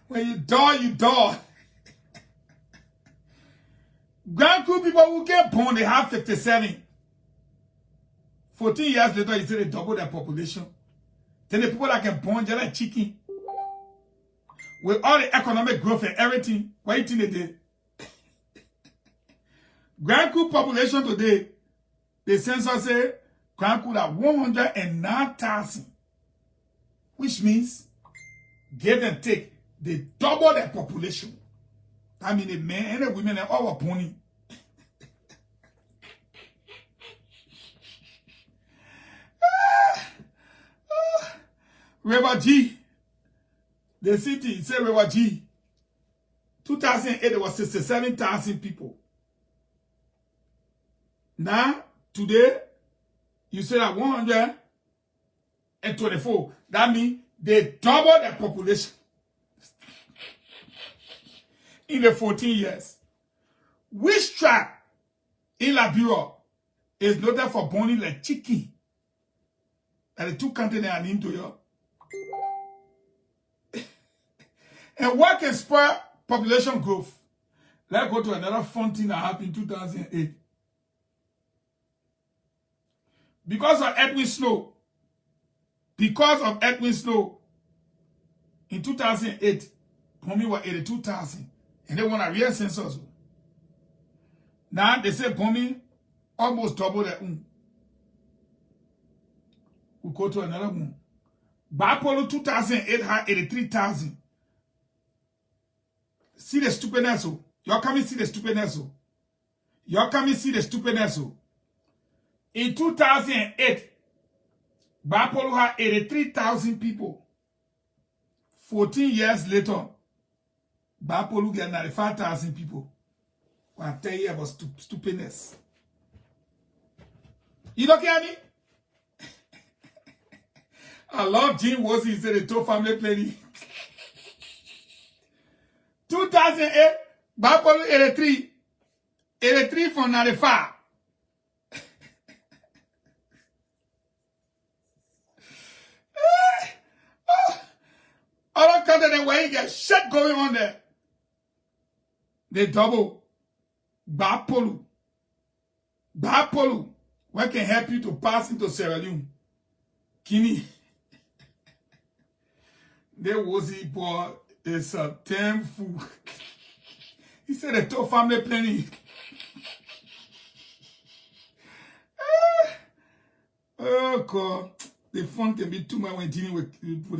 when you die. Grand Crew people who get born, they have 57. 14 years later, you say they double their population. Then the people that can born, they're like chicken. With all the economic growth and everything, what do you think they did? Grand Crew population today, the census say Grand Crew at 109,000. Which means, give and take, they double their population. I mean, the men and the women are all pony. River G, the city, say River G. 2008, there was 67,000 people. Now, today, you say that 124. That means they double their population in the 14 years. Which tribe in Liberia is noted for burning like chicken? And the two countries are named to you. And what can spur population growth? Let's go to another fun thing that happened in 2008. Because of Edwin Snow, in 2008, bombing was 82,000. And they want a real census. Now they say bombing almost double that. We go to another one. Bapolo 2008 had 83,000. See the stupidness. Y'all come and see the stupidness. In 2008, Bapolo had 83,000 people. 14 years later, Bapolo get 95,000 people. I tell you about stupidness. You don't get me? I love Gene Wosi. He said the two family planning. 2008, Bapolo 83. 83 from 95. Other countries, where you get shit going on there. They double. Bapolo. What can help you to pass into Sierra Leone? Guinea. There was a boy. It's a damn fool. He said the two family planning. Oh God. The fun can be too much when dealing with people.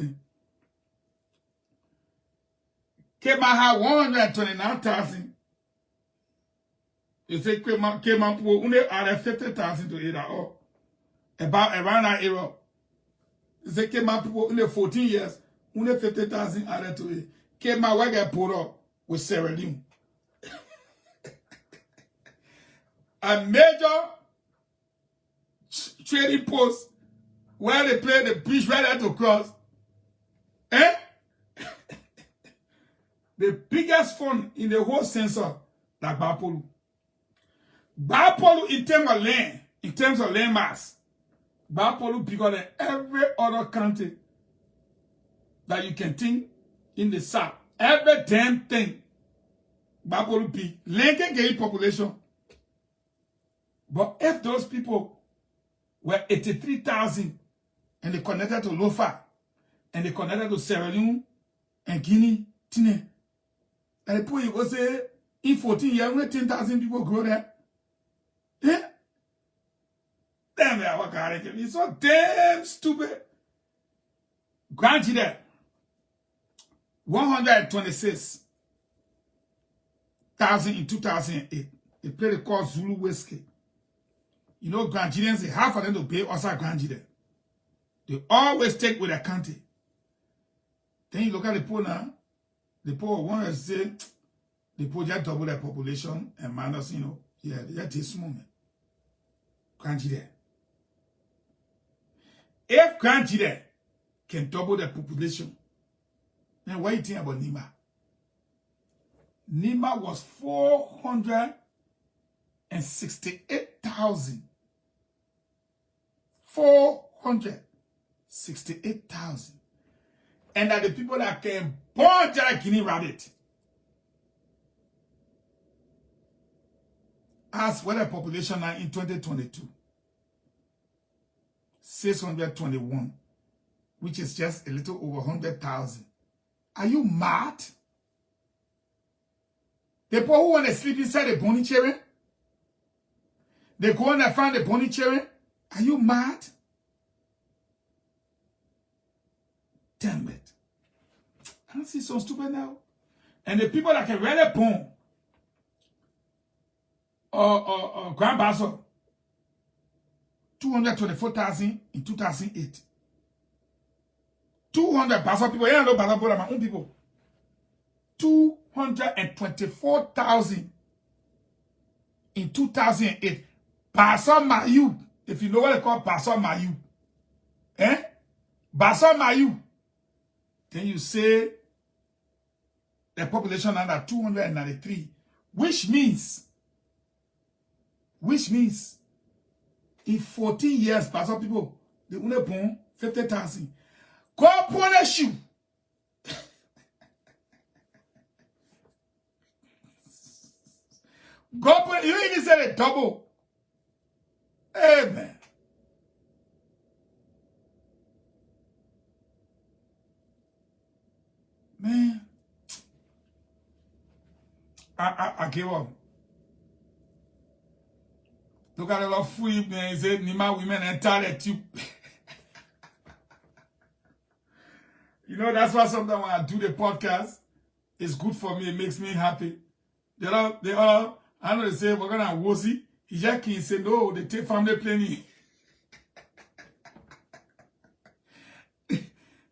Came out had 129,000. You say came out only added 50,000 to it all. About around that era. You say came out people only 14 years, only 50,000 added to it. Came out where get put up with Sierra Leone. A major trading post where they play the bridge right there to cross. The biggest fund in the whole census, like Bapolo. Bapolo in terms of land mass, Bapolo bigger than every other country that you can think in the south. Every damn thing. Bapolo big. Lincoln gay population. But if those people were 83,000 and they connected to Lofa and they connected to Sierra Leone and Guinea, Tine, and the point you go say, in 14 years, only 10,000 people grow there. Yeah? Damn it, it's so damn stupid. Grandchildren, 126,000 in 2008. They played a called Zulu Whiskey. You know, grandchildren, half of them to pay also grandchildren. They always take with their county. Then you look at the poor now. The poor want to say the poor just double their population and minus, you know, yeah, that is moment. Grandchildren. If grandchildren can double their population, then what do you think about Nima? Nima was 468,000. 468,000. And that the people that can born just Guinea rabbit. Ask what the population now in 2022. 621, which is just a little over 100,000. Are you mad? The people who want to sleep inside the bony cherry, they go and find the bony cherry. Are you mad? Damn it. I don't see so stupid now. And the people that can really born Grand Basso, 224,000 in 2008. 200 Basso people, yeah, no Basso people, my own people. 224,000 in 2008. Basso Mayu, if you know what they call Basso Mayu. Eh? Basso Mayu. Then you say the population under 293, which means in 14 years, Pastor people, they only born 50,000. God punish you. God punish you. Even said a double. Amen. Man, I give up. Look at a lot of free man. He said, Nima women entitled to. You know, that's why sometimes when I do the podcast, it's good for me. It makes me happy. They all, I know they say, we're going to Wozy. He just can't say, no, they take family planning.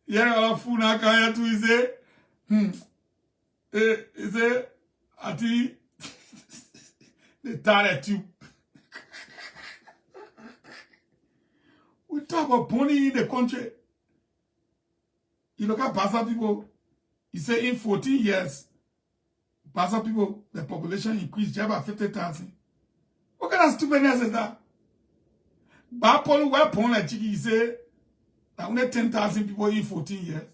Yeah, a lot of food now can too. He say, he say, I think they tired at you. We talk about pony in the country. You look at Pastor people, you say in 14 years, Pastor people, the population increased just about 50,000. What kind of stupidness is that? But Paul, where Paul like Chiki, you say, that only 10,000 people in 14 years.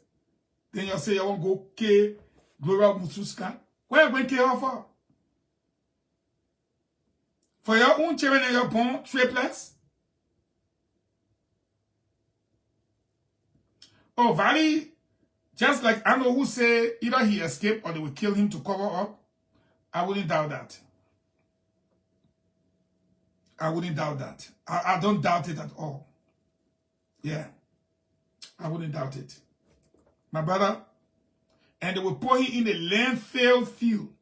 Then you say you want to go K, Gloria Mususka. Where are you going to care for? For your own children and your born triplets? Oh, Valley, just like I know who say either he escaped or they will kill him to cover up. I wouldn't doubt that. I wouldn't doubt that. I don't doubt it at all. Yeah. I wouldn't doubt it. My brother. And they will pour him in the landfill field.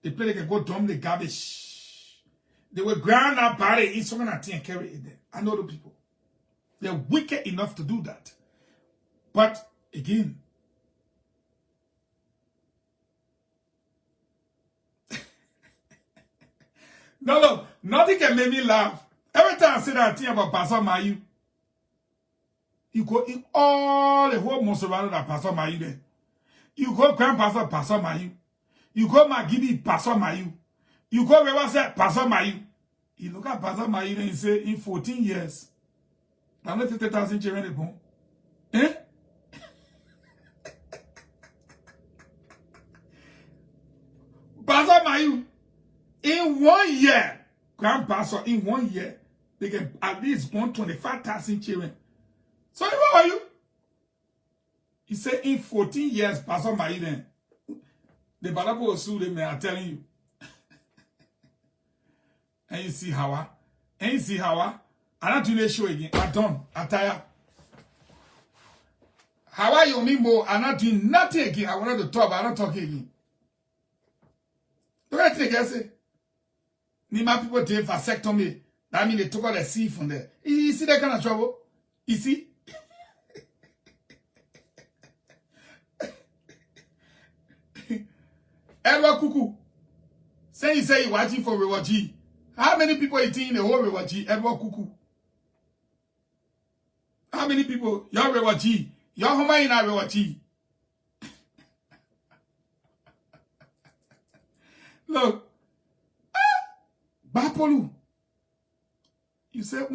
The place they can go dump the garbage. They will grind up body in some kind of thing and carry it there. I know the people. They're wicked enough to do that. But again, no, nothing can make me laugh. Every time I say that thing about Pastor Mayu, you go in all the whole Monserrado that Pastor Mayu there. You go Grand Pastor Mayu. You go Magidi Pastor Mayu. You go Weah Pastor Mayu. You look at Pastor Mayu and you say in 14 years, I'm not 50,000 children born. Eh? Pastor Mayu, in 1 year, Grand Pastor, in 1 year, they can at least born 25,000 children. So who are you? He said in 14 years, Pastor Mayu then, the Balapo will sue them, I'm telling you. And you see how? I'm not doing a show again. I'm done. I'm tired. How are you, Mimbo? I'm not doing nothing again. I wanted to talk, but I'm not talking again. Look at it, I say. Nima people take vasectomy. That means they took out the seed from there. You see that kind of trouble? You see? Edward Kuku. Say you say you're watching for Reward. How many people eating in the whole Reward? Edward Kuku. How many people? You're Reward. You're home in a Reward. Look. Bapolu. You say,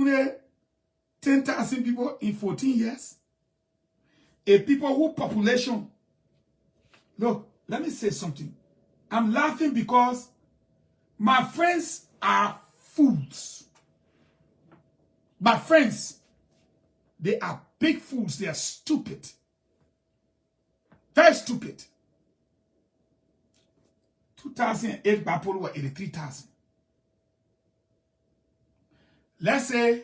10,000 people in 14 years? A people who population. Look, let me say something. I'm laughing because my friends are fools. My friends, they are big fools. They are stupid. Very stupid. 2008, Bapolu were 83,000. Let's say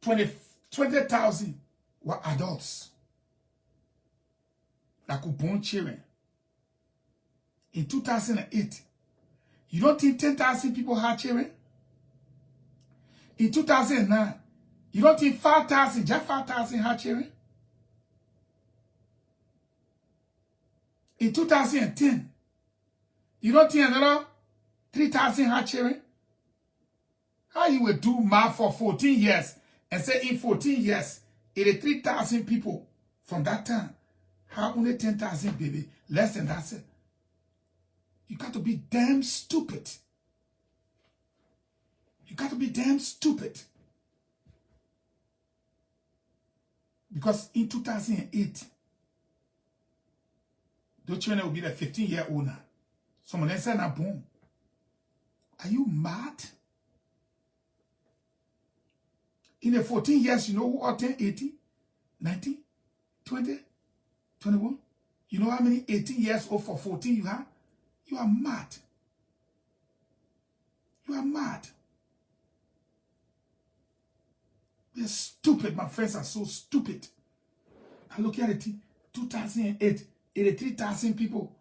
20,000 were adults that could born children. In 2008, you don't think 10,000 people had children? In 2009, you don't think 5,000, just 5,000 had children? In 2010, you don't think another 3,000 had children? How you will do math for 14 years and say in 14 years, 83,000 people from that time, how only 10,000 baby, less than that? You got to be damn stupid. You got to be damn stupid. Because in 2008, those children will be the 15-year-old now. Someone else said, "Not born." Are you mad? In the 14 years, you know who are 10, 80, 90, 20, 21? You know how many 18 years old for 14 you have? You are mad. You are mad. They're stupid. My friends are so stupid. I look at it, 2008, 83,000 people.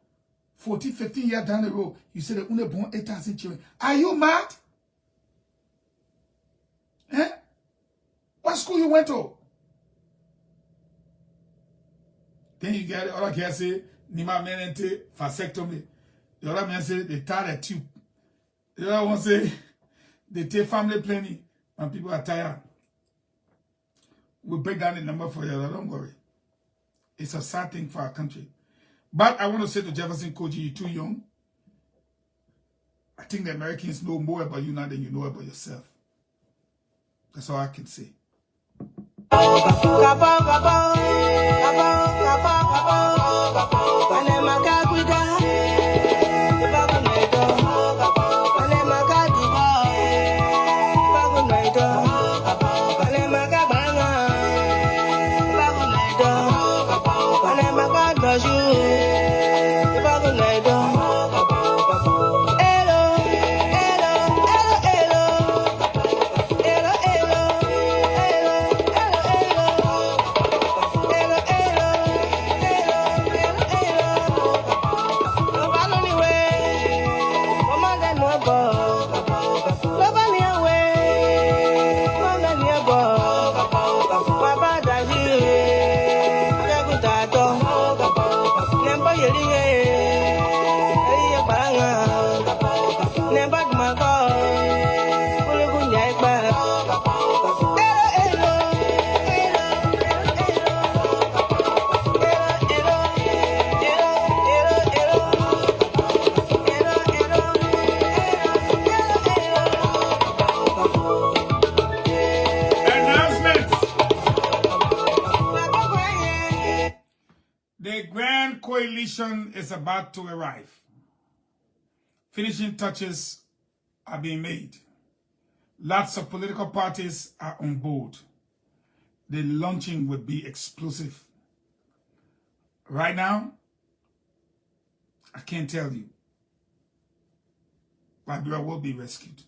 14, 15 years down the road, you said they only born 8,000 children. Are you mad? Eh? What school you went to? Then you get the other guy say, Nima menente vasectomy. The other man say, they tie the tube. The other one say, they take family planning when people are tired. We'll break down the number for you, don't worry. It's a sad thing for our country. But I want to say to Jefferson, Koijee, you're too young. I think the Americans know more about you now than you know about yourself. That's all I can say. The grand coalition is about to arrive. Finishing touches are being made. Lots of political parties are on board. The launching will be explosive. Right now, I can't tell you. Liberia will be rescued.